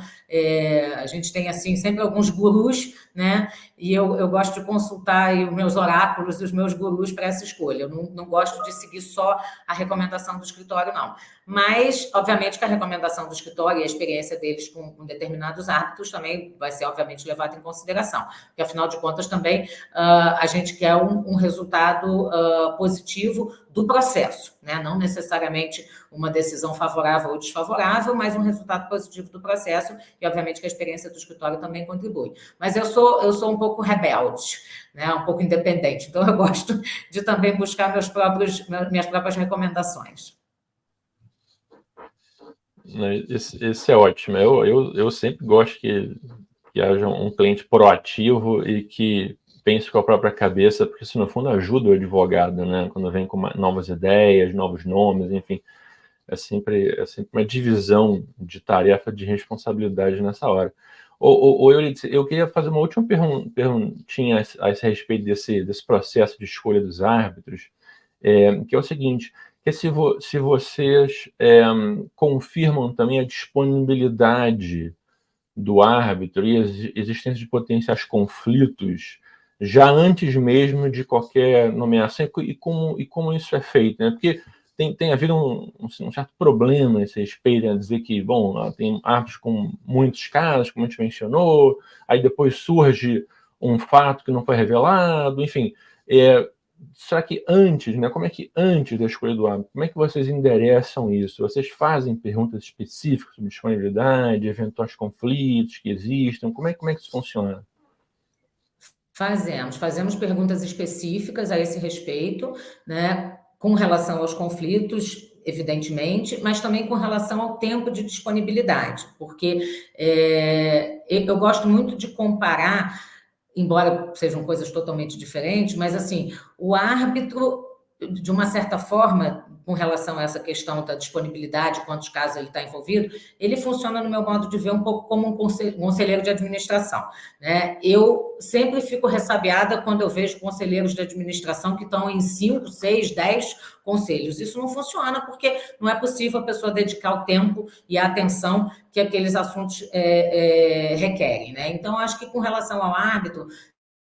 S2: a gente tem, assim, sempre alguns gurus, né? E eu gosto de consultar os meus oráculos e os meus gurus para essa escolha. Eu não gosto de seguir só a recomendação do escritório, não. Mas, obviamente, que a recomendação do escritório e a experiência deles com determinados árbitros também vai ser, obviamente, levada em consideração. Porque, afinal de contas, também a gente quer um resultado positivo do processo, né? Não necessariamente uma decisão favorável ou desfavorável, mas um resultado positivo do processo e, obviamente, que a experiência do escritório também contribui. Mas eu sou um pouco rebelde, né? Um pouco independente, então eu gosto de também buscar minhas próprias recomendações.
S1: Esse é ótimo. Eu sempre gosto que haja um cliente proativo e que pense com a própria cabeça, porque isso, no fundo, ajuda o advogado, né? Quando vem com novas ideias, novos nomes, enfim. É sempre uma divisão de tarefa, de responsabilidade nessa hora. Euridice, eu queria fazer uma última perguntinha a esse respeito desse processo de escolha dos árbitros, que é o seguinte, que se vocês confirmam também a disponibilidade do árbitro e a existência de potenciais conflitos já antes mesmo de qualquer nomeação, e como isso é feito, né? Porque tem havido um certo problema nesse respeito, né? Dizer que, bom, tem árbitros com muitos casos, como a gente mencionou, aí depois surge um fato que não foi revelado, enfim. Será que antes, né? Como é que antes da escolha do árbitro, como é que vocês endereçam isso? Vocês fazem perguntas específicas sobre disponibilidade, eventuais conflitos que existam? Como é que isso funciona?
S2: Fazemos perguntas específicas a esse respeito, né, com relação aos conflitos, evidentemente, mas também com relação ao tempo de disponibilidade, porque eu gosto muito de comparar, embora sejam coisas totalmente diferentes, mas assim, o árbitro, de uma certa forma, com relação a essa questão da disponibilidade, quantos casos ele está envolvido, ele funciona, no meu modo de ver, um pouco como um conselheiro de administração, né? Eu sempre fico ressabiada quando eu vejo conselheiros de administração que estão em 5, 6, 10 conselhos. Isso não funciona, porque não é possível a pessoa dedicar o tempo e a atenção que aqueles assuntos requerem, né? Então, acho que com relação ao árbitro,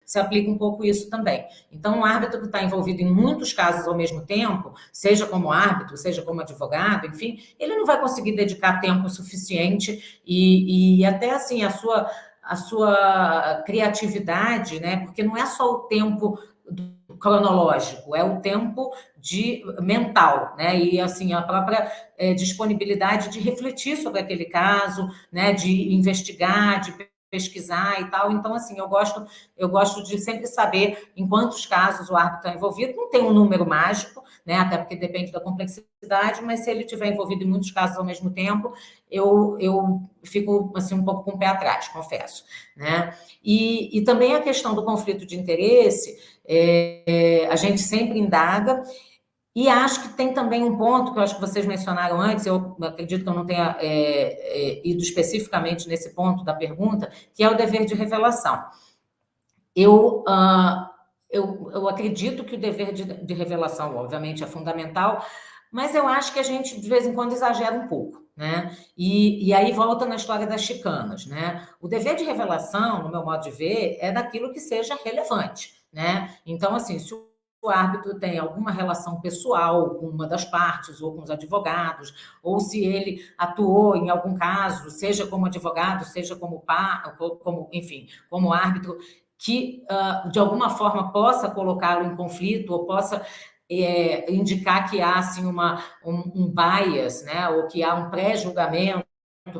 S2: se aplica um pouco isso também. Então, um árbitro que está envolvido em muitos casos ao mesmo tempo, seja como árbitro, seja como advogado, enfim, ele não vai conseguir dedicar tempo suficiente e até assim a sua criatividade, né? Porque não é só o tempo cronológico, é o tempo mental, né? E assim a própria disponibilidade de refletir sobre aquele caso, né? De investigar, de pesquisar e tal. Então, assim, eu gosto de sempre saber em quantos casos o árbitro está envolvido. Não tem um número mágico, né? Até porque depende da complexidade, mas se ele estiver envolvido em muitos casos ao mesmo tempo, eu fico assim um pouco com o pé atrás, confesso, né? E também a questão do conflito de interesse, a gente sempre indaga. E acho que tem também um ponto que eu acho que vocês mencionaram antes, eu acredito que eu não tenha ido especificamente nesse ponto da pergunta, que é o dever de revelação. Eu acredito que o dever de revelação, obviamente, é fundamental, mas eu acho que a gente, de vez em quando, exagera um pouco, né? E aí volta na história das chicanas, né? O dever de revelação, no meu modo de ver, é daquilo que seja relevante, né? Então, assim, se o árbitro tem alguma relação pessoal com uma das partes ou com os advogados, ou se ele atuou em algum caso, seja como advogado, seja como enfim, como árbitro, que de alguma forma possa colocá-lo em conflito ou possa indicar que há assim um bias, né, ou que há um pré-julgamento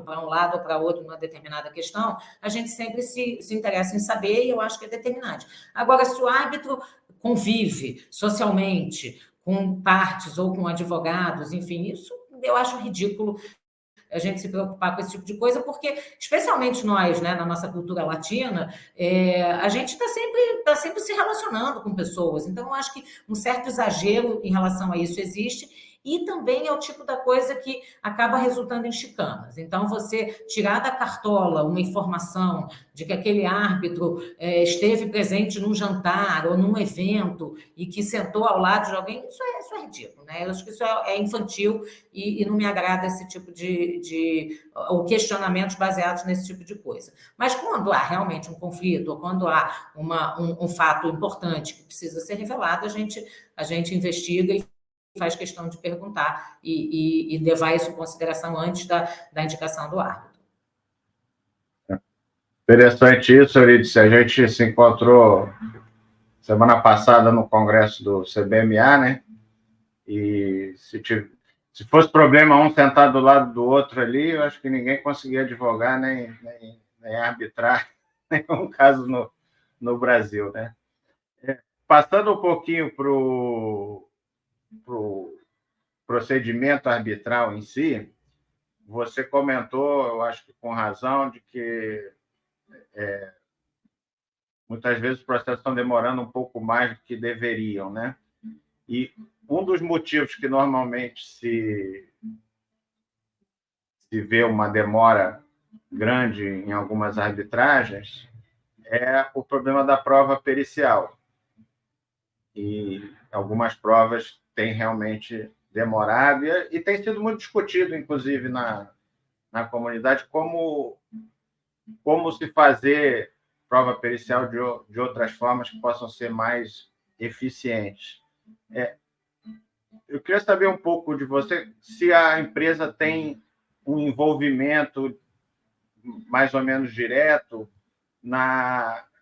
S2: para um lado ou para outro numa determinada questão, a gente sempre se interessa em saber e eu acho que é determinante. Agora, se o árbitro convive socialmente com partes ou com advogados, enfim, isso eu acho ridículo a gente se preocupar com esse tipo de coisa, porque, especialmente nós, né, na nossa cultura latina, a gente está sempre se relacionando com pessoas. Então, eu acho que um certo exagero em relação a isso existe, e também é o tipo da coisa que acaba resultando em chicanas. Então, você tirar da cartola uma informação de que aquele árbitro esteve presente num jantar ou num evento e que sentou ao lado de alguém, isso é ridículo, né? Eu acho que isso é infantil e não me agrada esse tipo ou questionamentos baseados nesse tipo de coisa. Mas quando há realmente um conflito ou quando há um fato importante que precisa ser revelado, a gente investiga e faz questão de perguntar e levar isso em consideração antes da indicação do árbitro.
S3: Interessante isso, Euridice. A gente se encontrou semana passada no congresso do CBMA, né? E se fosse problema um sentar do lado do outro ali, eu acho que ninguém conseguia advogar nem arbitrar nenhum caso no Brasil, né? Passando um pouquinho para o procedimento arbitral em si, você comentou, eu acho que com razão, de que muitas vezes os processos estão demorando um pouco mais do que deveriam, né? E um dos motivos que normalmente se vê uma demora grande em algumas arbitragens é o problema da prova pericial. E algumas provas têm realmente demorado e tem sido muito discutido, inclusive, na comunidade, como se fazer prova pericial de outras formas que possam ser mais eficientes. Eu queria saber um pouco de você, se a empresa tem um envolvimento mais ou menos direto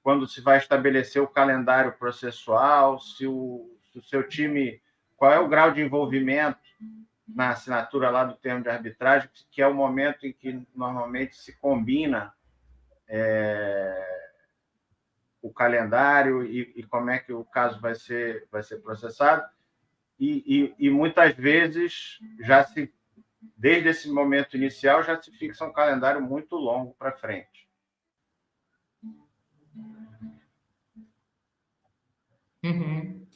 S3: quando se vai estabelecer o calendário processual, se o seu time, qual é o grau de envolvimento na assinatura lá do termo de arbitragem, que é o momento em que normalmente se combina o calendário e como é que o caso vai ser processado. E muitas vezes, desde esse momento inicial, já se fixa um calendário muito longo para frente.
S2: Uhum.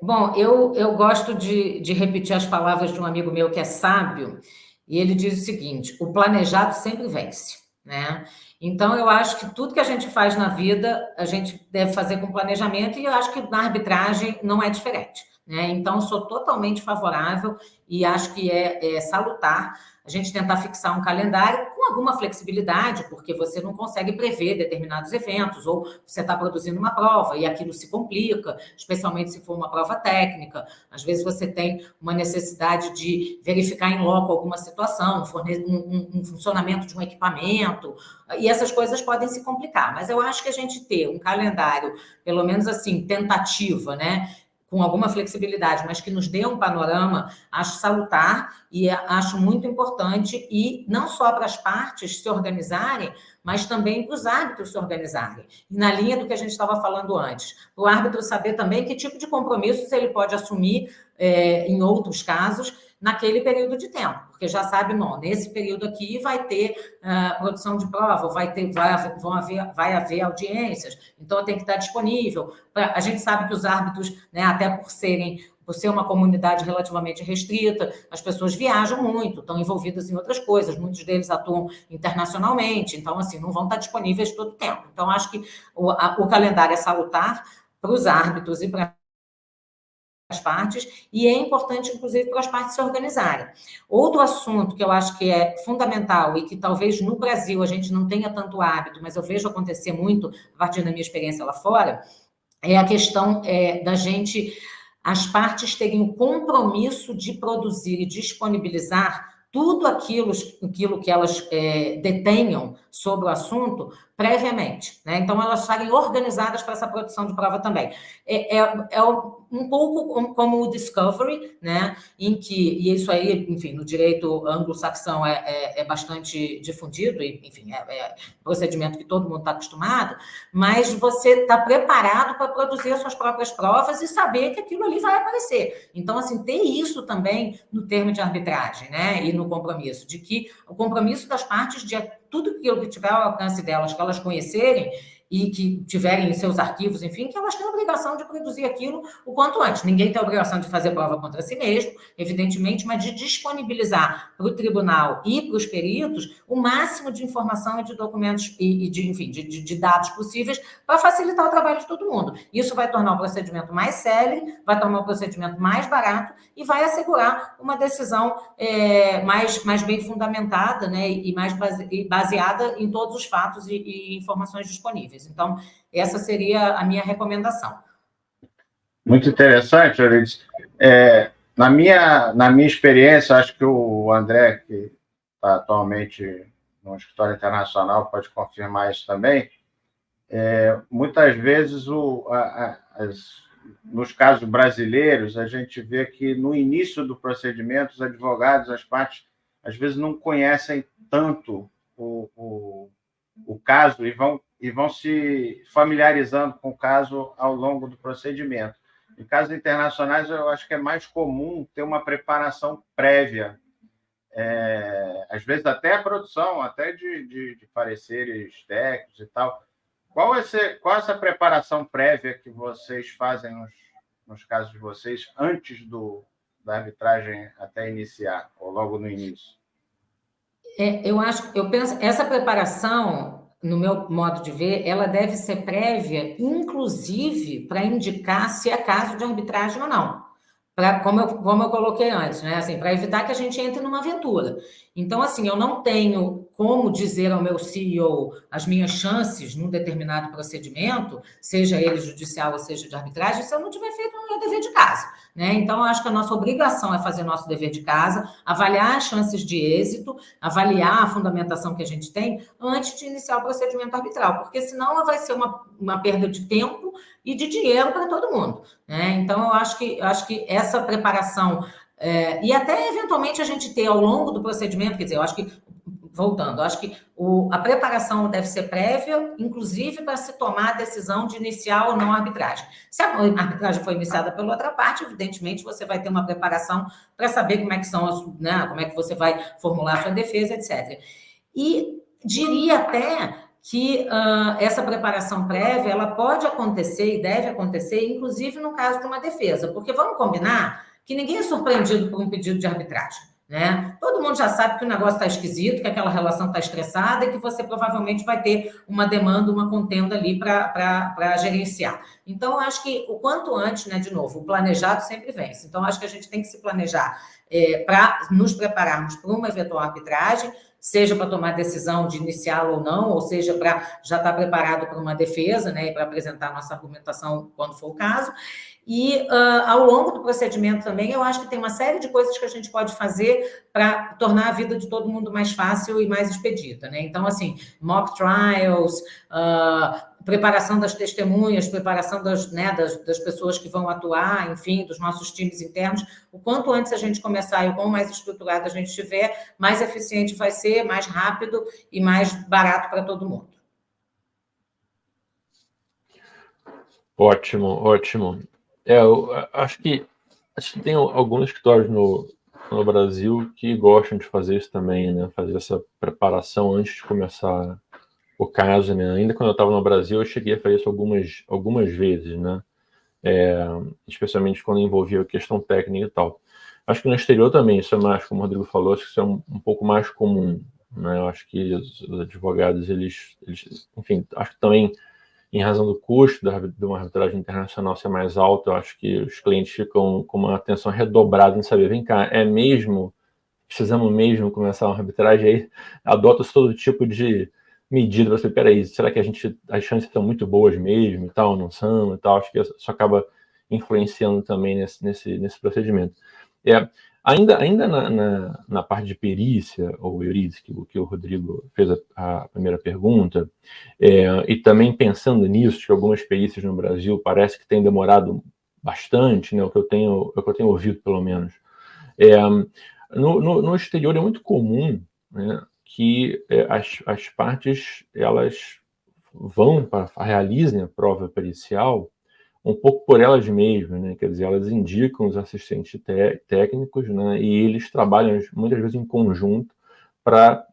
S2: Bom, eu gosto de repetir as palavras de um amigo meu que é sábio, e ele diz o seguinte: o planejado sempre vence, né? Então, eu acho que tudo que a gente faz na vida, a gente deve fazer com planejamento, e eu acho que na arbitragem não é diferente, né? Então, eu sou totalmente favorável e acho que é salutar a gente tentar fixar um calendário com alguma flexibilidade, porque você não consegue prever determinados eventos, ou você está produzindo uma prova e aquilo se complica, especialmente se for uma prova técnica. Às vezes você tem uma necessidade de verificar em loco alguma situação, um funcionamento de um equipamento, e essas coisas podem se complicar. Mas eu acho que a gente ter um calendário, pelo menos assim, tentativa, né? Com alguma flexibilidade, mas que nos dê um panorama, acho salutar e acho muito importante, e não só para as partes se organizarem, mas também para os árbitros se organizarem. E na linha do que a gente estava falando antes, o árbitro saber também que tipo de compromissos ele pode assumir em outros casos, naquele período de tempo, porque já sabe, não, nesse período aqui vai ter produção de prova, vai haver audiências, então eu tenho que estar disponível. A gente sabe que os árbitros, né, até por ser uma comunidade relativamente restrita, as pessoas viajam muito, estão envolvidas em outras coisas, muitos deles atuam internacionalmente, então, assim, não vão estar disponíveis todo o tempo. Então, acho que o calendário é salutar para os árbitros e para as partes, e é importante, inclusive, para as partes se organizarem. Outro assunto que eu acho que é fundamental e que talvez no Brasil a gente não tenha tanto hábito, mas eu vejo acontecer muito a partir da minha experiência lá fora, é a questão da gente, as partes terem o compromisso de produzir e disponibilizar tudo aquilo que elas detenham sobre o assunto previamente, né? Então, elas estarem organizadas para essa produção de prova também. É um pouco como o Discovery, né? Em que, e isso aí, enfim, no direito anglo-saxão é bastante difundido, e, enfim, é procedimento que todo mundo está acostumado, mas você está preparado para produzir as suas próprias provas e saber que aquilo ali vai aparecer. Então, assim, ter isso também no termo de arbitragem, né? E no compromisso, de que o compromisso das partes de tudo aquilo que tiver ao alcance delas, que elas conhecerem e que tiverem em seus arquivos, enfim, que elas têm a obrigação de produzir aquilo o quanto antes. Ninguém tem a obrigação de fazer prova contra si mesmo, evidentemente, mas de disponibilizar para o tribunal e para os peritos o máximo de informação e de documentos e de dados possíveis para facilitar o trabalho de todo mundo. Isso vai tornar o procedimento mais célere, vai tornar o procedimento mais barato e vai assegurar uma decisão mais bem fundamentada, né, e mais baseada em todos os fatos e informações disponíveis. Então, essa seria a minha recomendação.
S3: Muito interessante, Euridice. Na minha experiência, acho que o André, que está atualmente no escritório internacional, pode confirmar isso também, muitas vezes, nos casos brasileiros, a gente vê que no início do procedimento, os advogados, as partes, às vezes não conhecem tanto o caso e vão se familiarizando com o caso ao longo do procedimento. Em casos internacionais, eu acho que é mais comum ter uma preparação prévia às vezes até a produção, até de pareceres técnicos e tal. Qual essa preparação prévia que vocês fazem nos casos de vocês antes da arbitragem até iniciar, ou logo no início?
S2: Eu penso, essa preparação, no meu modo de ver, ela deve ser prévia, inclusive para indicar se é caso de arbitragem ou não. Como eu coloquei antes, né? Assim, para evitar que a gente entre numa aventura. Então, assim, eu não tenho como dizer ao meu CEO as minhas chances num determinado procedimento, seja ele judicial ou seja de arbitragem, se eu não tiver feito o meu dever de casa, né? Então, eu acho que a nossa obrigação é fazer nosso dever de casa, avaliar as chances de êxito, avaliar a fundamentação que a gente tem antes de iniciar o procedimento arbitral, porque senão vai ser uma perda de tempo e de dinheiro para todo mundo, né? Então, eu acho que essa preparação, e até eventualmente a gente ter ao longo do procedimento, quer dizer, eu acho que, voltando, eu acho que a preparação deve ser prévia, inclusive para se tomar a decisão de iniciar ou não a arbitragem. Se a arbitragem foi iniciada pela outra parte, evidentemente você vai ter uma preparação para saber como é que são né, como é que você vai formular a sua defesa, etc. E diria até que essa preparação prévia, ela pode acontecer e deve acontecer, inclusive no caso de uma defesa, porque vamos combinar que ninguém é surpreendido por um pedido de arbitragem, né? Todo mundo já sabe que o negócio está esquisito, que aquela relação está estressada e que você provavelmente vai ter uma demanda, uma contenda ali para gerenciar. Então, eu acho que o quanto antes, né, de novo, o planejado sempre vence. Então, eu acho que a gente tem que se planejar para nos prepararmos para uma eventual arbitragem, seja para tomar decisão de iniciá-la ou não, ou seja, para já estar preparado para uma defesa, né, e para apresentar a nossa argumentação quando for o caso. E ao longo do procedimento também, eu acho que tem uma série de coisas que a gente pode fazer para tornar a vida de todo mundo mais fácil e mais expedita, né? Então, assim, mock trials, preparação das testemunhas, preparação das pessoas que vão atuar, enfim, dos nossos times internos. O quanto antes a gente começar e o quanto mais estruturado a gente estiver, mais eficiente vai ser, mais rápido e mais barato para todo mundo.
S1: Ótimo, ótimo. Eu acho que tem alguns escritórios no Brasil que gostam de fazer isso também, né? Fazer essa preparação antes de começar o caso, né? Ainda quando eu estava no Brasil, eu cheguei a fazer isso algumas vezes, né? Especialmente quando envolvia a questão técnica e tal. Acho que no exterior também, isso é mais, como o Rodrigo falou, acho que isso é um pouco mais comum, né? Eu acho que os advogados, eles, enfim, acho que também, em razão do custo de uma arbitragem internacional ser mais alto, eu acho que os clientes ficam com uma atenção redobrada em saber, vem cá, precisamos mesmo começar uma arbitragem, aí adota-se todo tipo de medida, você, peraí, será que as chances estão muito boas mesmo e tal, não são e tal, acho que isso acaba influenciando também nesse procedimento. Ainda na parte de perícia, ou eurídice, que o Rodrigo fez a primeira pergunta, e também pensando nisso, que algumas perícias no Brasil parece que têm demorado bastante, né, o que eu tenho ouvido, pelo menos. No exterior é muito comum, né, que as partes elas realizem a prova pericial um pouco por elas mesmas, né? Quer dizer, elas indicam os assistentes técnicos, né? E eles trabalham muitas vezes em conjunto para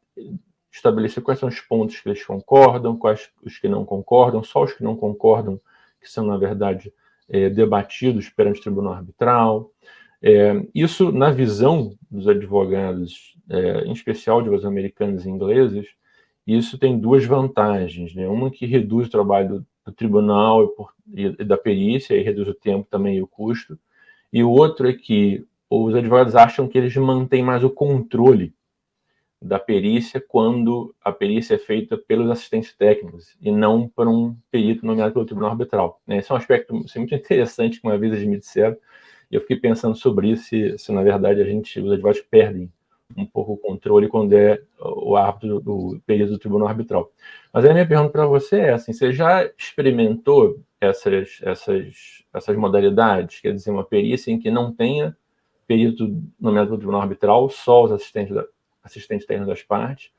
S1: estabelecer quais são os pontos que eles concordam, quais os que não concordam, só os que não concordam que são, na verdade, debatidos perante o tribunal arbitral. Isso, na visão dos advogados, em especial de americanos e ingleses, isso tem duas vantagens, né? Uma que reduz o trabalho do tribunal e da perícia, e reduz o tempo também e o custo. E o outro é que os advogados acham que eles mantêm mais o controle da perícia quando a perícia é feita pelos assistentes técnicos e não por um perito nomeado pelo tribunal arbitral, né? Esse é um aspecto muito interessante que uma vez eles me disseram, e eu fiquei pensando sobre isso, se na verdade os advogados perdem um pouco o controle quando é o árbitro do perito do tribunal arbitral. Mas a minha pergunta para você é assim, você já experimentou essas modalidades? Quer dizer, uma perícia em que não tenha perito nomeado pelo tribunal arbitral, só os assistentes técnicos das partes,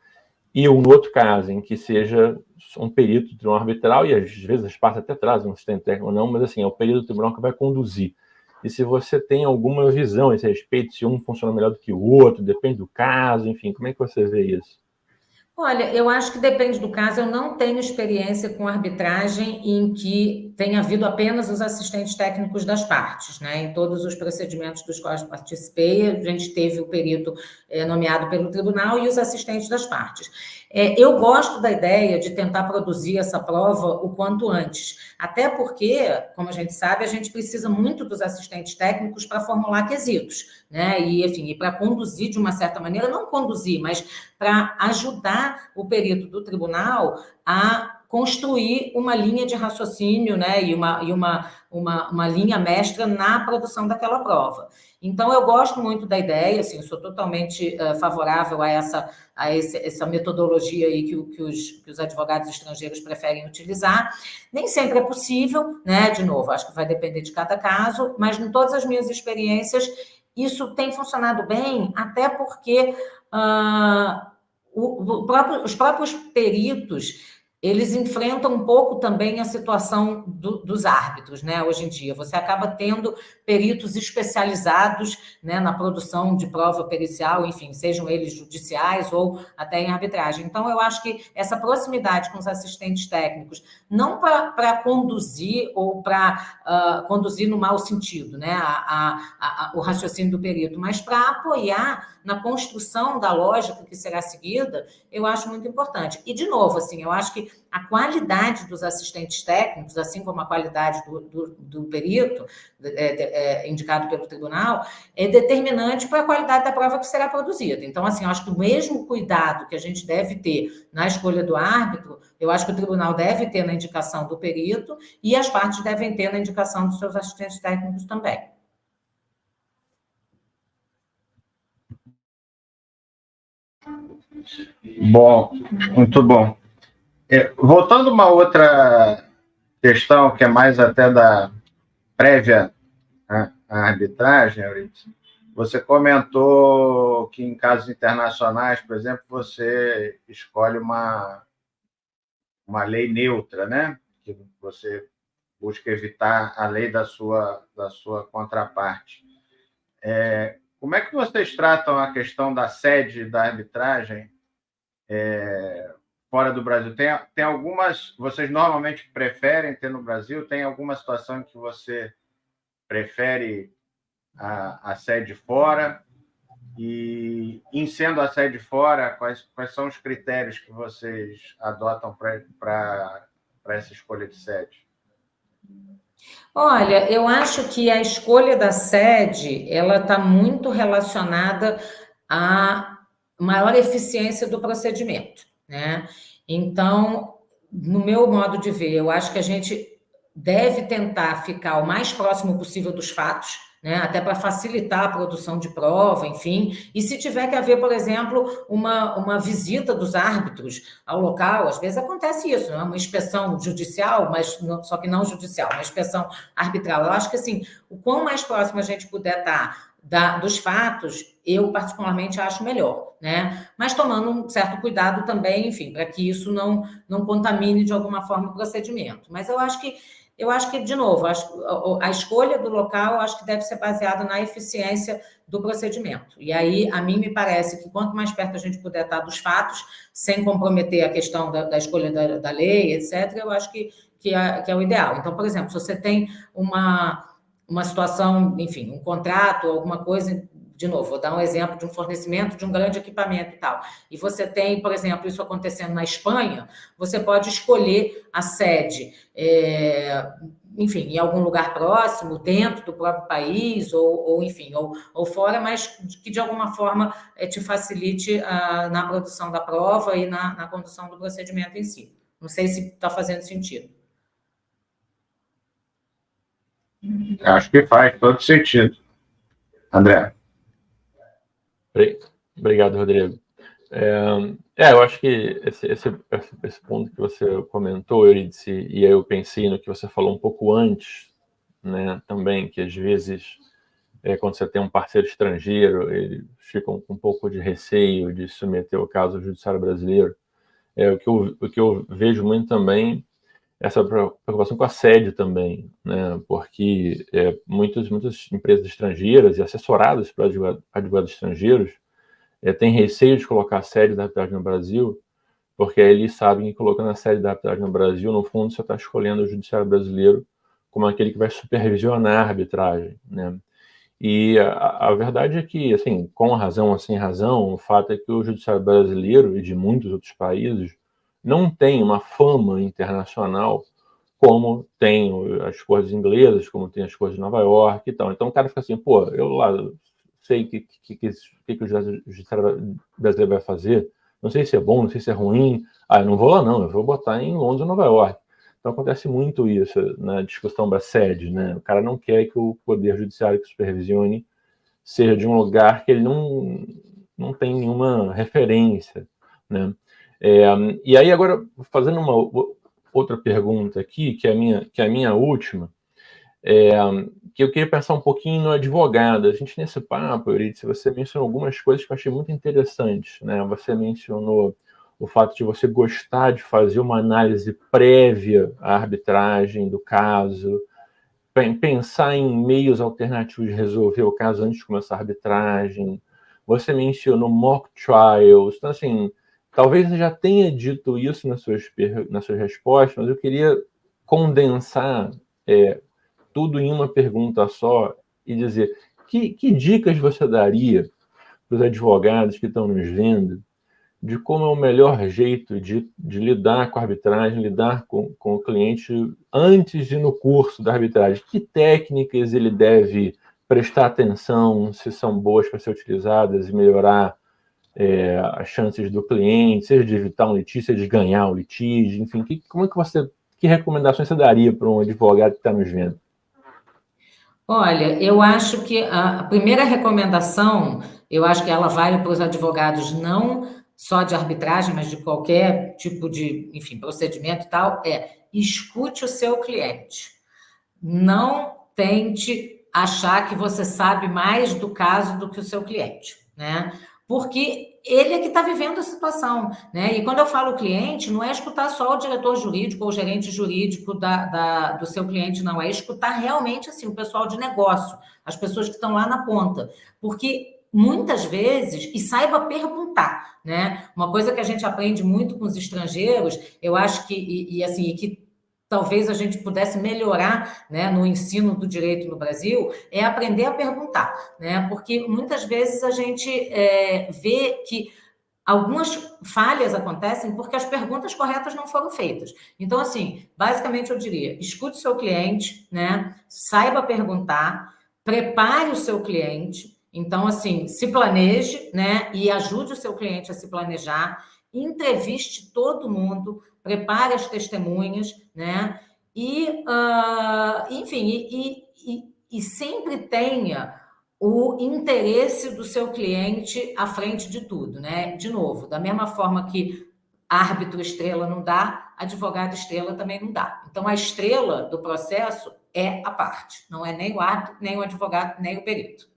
S1: e um outro caso em que seja um perito do tribunal arbitral, e às vezes as partes até trazem um assistente técnico ou não, mas assim, é o perito do tribunal que vai conduzir. e se você tem alguma visão a esse respeito, se um funciona melhor do que o outro, depende do caso, enfim, como é que você vê isso?
S2: Olha, eu acho que depende do caso. Eu não tenho experiência com arbitragem em que tenha havido apenas os assistentes técnicos das partes, né? Em todos os procedimentos dos quais participei, a gente teve o perito nomeado pelo tribunal e os assistentes das partes. Eu gosto da ideia de tentar produzir essa prova o quanto antes, até porque, como a gente sabe, a gente precisa muito dos assistentes técnicos para formular quesitos, né? E, enfim, para conduzir de uma certa maneira, não conduzir, mas para ajudar o perito do tribunal a construir uma linha de raciocínio, né, e uma linha mestra na produção daquela prova. Então, eu gosto muito da ideia, assim, sou totalmente favorável a essa metodologia aí que os advogados estrangeiros preferem utilizar. Nem sempre é possível, né, de novo, acho que vai depender de cada caso, mas em todas as minhas experiências, isso tem funcionado bem, até porque os próprios peritos, eles enfrentam um pouco também a situação dos árbitros, né? Hoje em dia, você acaba tendo peritos especializados, né, na produção de prova pericial, enfim, sejam eles judiciais ou até em arbitragem. Então, eu acho que essa proximidade com os assistentes técnicos, não para conduzir ou para conduzir no mau sentido, né, o raciocínio do perito, mas para apoiar na construção da lógica que será seguida, eu acho muito importante. E, de novo, assim, eu acho que a qualidade dos assistentes técnicos, assim como a qualidade do perito indicado pelo tribunal, é determinante para a qualidade da prova que será produzida. Então, assim, eu acho que o mesmo cuidado que a gente deve ter na escolha do árbitro, eu acho que o tribunal deve ter na indicação do perito e as partes devem ter na indicação dos seus assistentes técnicos também.
S3: Bom, muito bom. Voltando a uma outra questão, que é mais até da prévia à arbitragem, Euridice, você comentou que em casos internacionais, por exemplo, você escolhe uma lei neutra, né? Que você busca evitar a lei da sua contraparte. Como é que vocês tratam a questão da sede da arbitragem fora do Brasil? Tem algumas... Vocês normalmente preferem ter no Brasil? Tem alguma situação em que você prefere a sede fora? E, em sendo a sede fora, quais são os critérios que vocês adotam para essa escolha de sede?
S2: Olha, eu acho que a escolha da sede, ela está muito relacionada à maior eficiência do procedimento, né? Então, no meu modo de ver, eu acho que a gente deve tentar ficar o mais próximo possível dos fatos, né? Até para facilitar a produção de prova, enfim. E se tiver que haver, por exemplo, uma visita dos árbitros ao local, às vezes acontece isso, né? Uma inspeção judicial, mas só que não judicial, uma inspeção arbitral. Eu acho que, assim, o quão mais próximo a gente puder estar dos fatos, eu particularmente acho melhor, né? Mas tomando um certo cuidado também, enfim, para que isso não contamine de alguma forma o procedimento. Mas eu acho que, de novo, a escolha do local, eu acho que deve ser baseada na eficiência do procedimento. E aí, a mim me parece que quanto mais perto a gente puder estar dos fatos, sem comprometer a questão da escolha da lei, etc., eu acho que é o ideal. Então, por exemplo, se você tem uma situação, enfim, um contrato, alguma coisa, de novo, vou dar um exemplo de um fornecimento de um grande equipamento e tal, e você tem, por exemplo, isso acontecendo na Espanha, você pode escolher a sede, enfim, em algum lugar próximo, dentro do próprio país, ou enfim, ou fora, mas que de alguma forma te facilite na produção da prova e na condução do procedimento em si. Não sei se está fazendo sentido.
S3: Acho que faz todo sentido. André.
S1: Obrigado, Rodrigo. Eu acho que esse ponto que você comentou, Euridice, e aí eu pensei no que você falou um pouco antes, né, também, que às vezes, quando você tem um parceiro estrangeiro, eles ficam com um pouco de receio de submeter o caso ao judiciário brasileiro. O que eu vejo muito também essa preocupação com a sede também, né? Porque muitas empresas estrangeiras e assessoradas por advogados estrangeiros têm receio de colocar a sede da arbitragem no Brasil, porque aí eles sabem que colocando a sede da arbitragem no Brasil, no fundo, você está escolhendo o judiciário brasileiro como aquele que vai supervisionar a arbitragem, né? E a verdade é que, assim, com razão ou sem razão, o fato é que o judiciário brasileiro e de muitos outros países não tem uma fama internacional como tem as cortes inglesas, como tem as cortes de Nova York e tal. Então o cara fica assim, pô, eu lá sei o que o judiciário brasileiro vai fazer, não sei se é bom, não sei se é ruim, eu não vou lá não, eu vou botar em Londres ou Nova York. Então acontece muito isso na discussão da sede, né? O cara não quer que o poder judiciário que supervisione seja de um lugar que ele não tem nenhuma referência, né? E aí agora, fazendo uma outra pergunta aqui, que é a minha última, que eu queria pensar um pouquinho no advogado. A gente, nesse papo, Eurídice, você mencionou algumas coisas que eu achei muito interessantes, né? Você mencionou o fato de você gostar de fazer uma análise prévia à arbitragem do caso, pensar em meios alternativos de resolver o caso antes de começar a arbitragem. Você mencionou mock trials. Então, assim, talvez você já tenha dito isso nas suas respostas, mas eu queria condensar tudo em uma pergunta só e dizer que dicas você daria para os advogados que estão nos vendo de como é o melhor jeito de lidar com a arbitragem, lidar com o cliente antes de ir no curso da arbitragem. Que técnicas ele deve prestar atenção, se são boas para ser utilizadas e melhorar as chances do cliente, seja de evitar um litígio, seja de ganhar um litígio, enfim. Que recomendações você daria para um advogado que está nos vendo?
S2: Olha, eu acho que a primeira recomendação, eu acho que ela vale para os advogados não só de arbitragem, mas de qualquer tipo de, enfim, procedimento e tal, escute o seu cliente. Não tente achar que você sabe mais do caso do que o seu cliente, né? Porque ele é que está vivendo a situação, né? E quando eu falo cliente, não é escutar só o diretor jurídico ou o gerente jurídico do seu cliente, não. É escutar realmente, assim, o pessoal de negócio, as pessoas que estão lá na ponta. Porque muitas vezes, e saiba perguntar, né? Uma coisa que a gente aprende muito com os estrangeiros, eu acho que, assim, que talvez a gente pudesse melhorar, né, no ensino do direito no Brasil, é aprender a perguntar, né? Porque muitas vezes a gente vê que algumas falhas acontecem porque as perguntas corretas não foram feitas. Então, assim, basicamente eu diria, escute o seu cliente, né? Saiba perguntar, prepare o seu cliente. Então, assim, se planeje, né? E ajude o seu cliente a se planejar, entreviste todo mundo, prepare as testemunhas, né? E, enfim, e sempre tenha o interesse do seu cliente à frente de tudo, né? De novo, da mesma forma que árbitro estrela não dá, advogado estrela também não dá. Então, a estrela do processo é a parte, não é nem o árbitro, nem o advogado, nem o perito.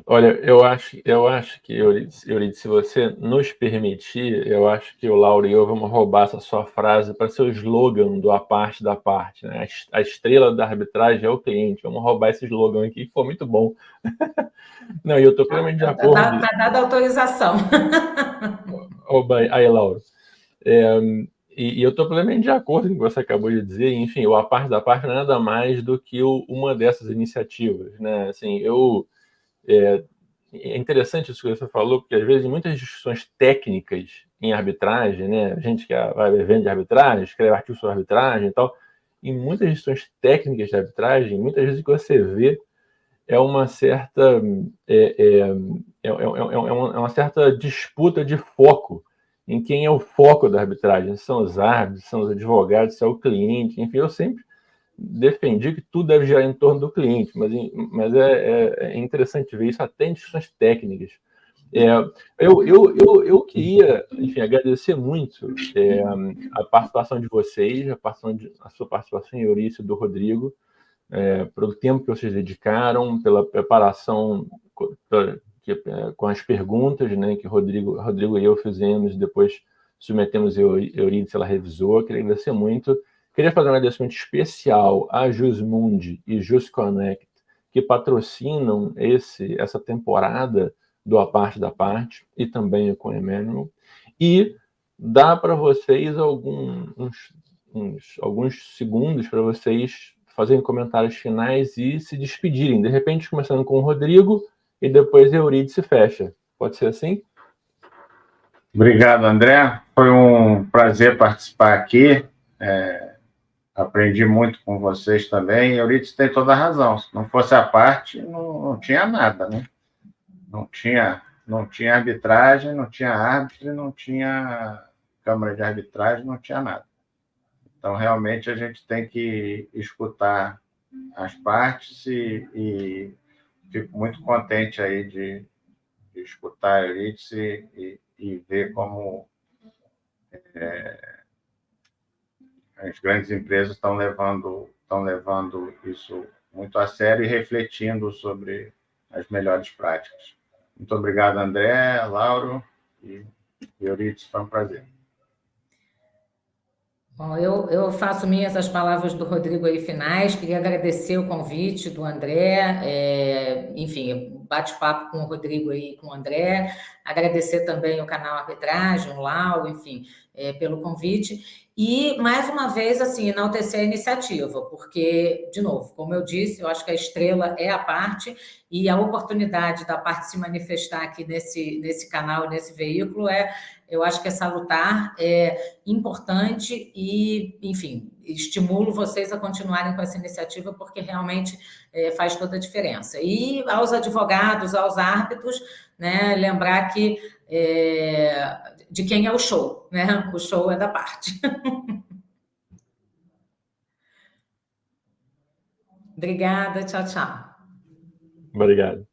S1: Olha, eu acho que, Euridice, se você nos permitir, eu acho que o Lauro e eu vamos roubar essa sua frase para ser o slogan do A Parte da Parte, né? A estrela da arbitragem é o cliente. Vamos roubar esse slogan aqui, que foi muito bom. Não, e eu estou plenamente de acordo.
S2: Está dada a autorização.
S1: Aí, Lauro. E eu estou plenamente de acordo com o que você acabou de dizer. Enfim, o A Parte da Parte não é nada mais do que uma dessas iniciativas, né? Assim, é interessante isso que você falou, porque às vezes em muitas discussões técnicas em arbitragem, né, a gente que vai evento de arbitragem, escreve artigo sobre arbitragem e tal, em muitas discussões técnicas de arbitragem, muitas vezes o que você vê é uma certa uma certa disputa de foco em quem é o foco da arbitragem, se são os árbitros, se são os advogados, se é o cliente, enfim, eu sempre defendi que tudo deve girar em torno do cliente, mas é interessante ver isso até em discussões técnicas. Eu queria, enfim, agradecer muito a participação de vocês, a sua participação, Eurídice, do Rodrigo, pelo tempo que vocês dedicaram, pela preparação com as perguntas, né, que Rodrigo e eu fizemos, depois submetemos a Eurídice, ela revisou, queria agradecer muito. Queria fazer um agradecimento especial a Jusmundi e JusConnect, que patrocinam essa temporada do A Parte da Parte, e também com o Emmanuel. E dá para vocês alguns segundos para vocês fazerem comentários finais e se despedirem. De repente, começando com o Rodrigo, e depois a Eurídice fecha. Pode ser assim?
S3: Obrigado, André. Foi um prazer participar aqui. Aprendi muito com vocês também. Eurídice tem toda a razão. Se não fosse a parte, não tinha nada, né? Não tinha arbitragem, não tinha árbitro, não tinha câmara de arbitragem, não tinha nada. Então, realmente, a gente tem que escutar as partes e fico muito contente aí de escutar a Eurídice e ver como as grandes empresas estão levando isso muito a sério e refletindo sobre as melhores práticas. Muito obrigado, André, Lauro e Eurídice, foi um prazer.
S2: Bom, eu faço minhas as palavras do Rodrigo aí finais, queria agradecer o convite do André, enfim, bate-papo com o Rodrigo aí e com o André, agradecer também o canal Arbitragem, o Lauro, enfim, pelo convite, e mais uma vez, assim, enaltecer a iniciativa, porque, de novo, como eu disse, eu acho que a estrela é a parte, e a oportunidade da parte se manifestar aqui nesse canal, nesse veículo, eu acho que é salutar, é importante e, enfim, estimulo vocês a continuarem com essa iniciativa porque realmente faz toda a diferença. E aos advogados, aos árbitros, né, lembrar que de quem é o show, né? O show é da parte. Obrigada, tchau, tchau.
S1: Obrigado.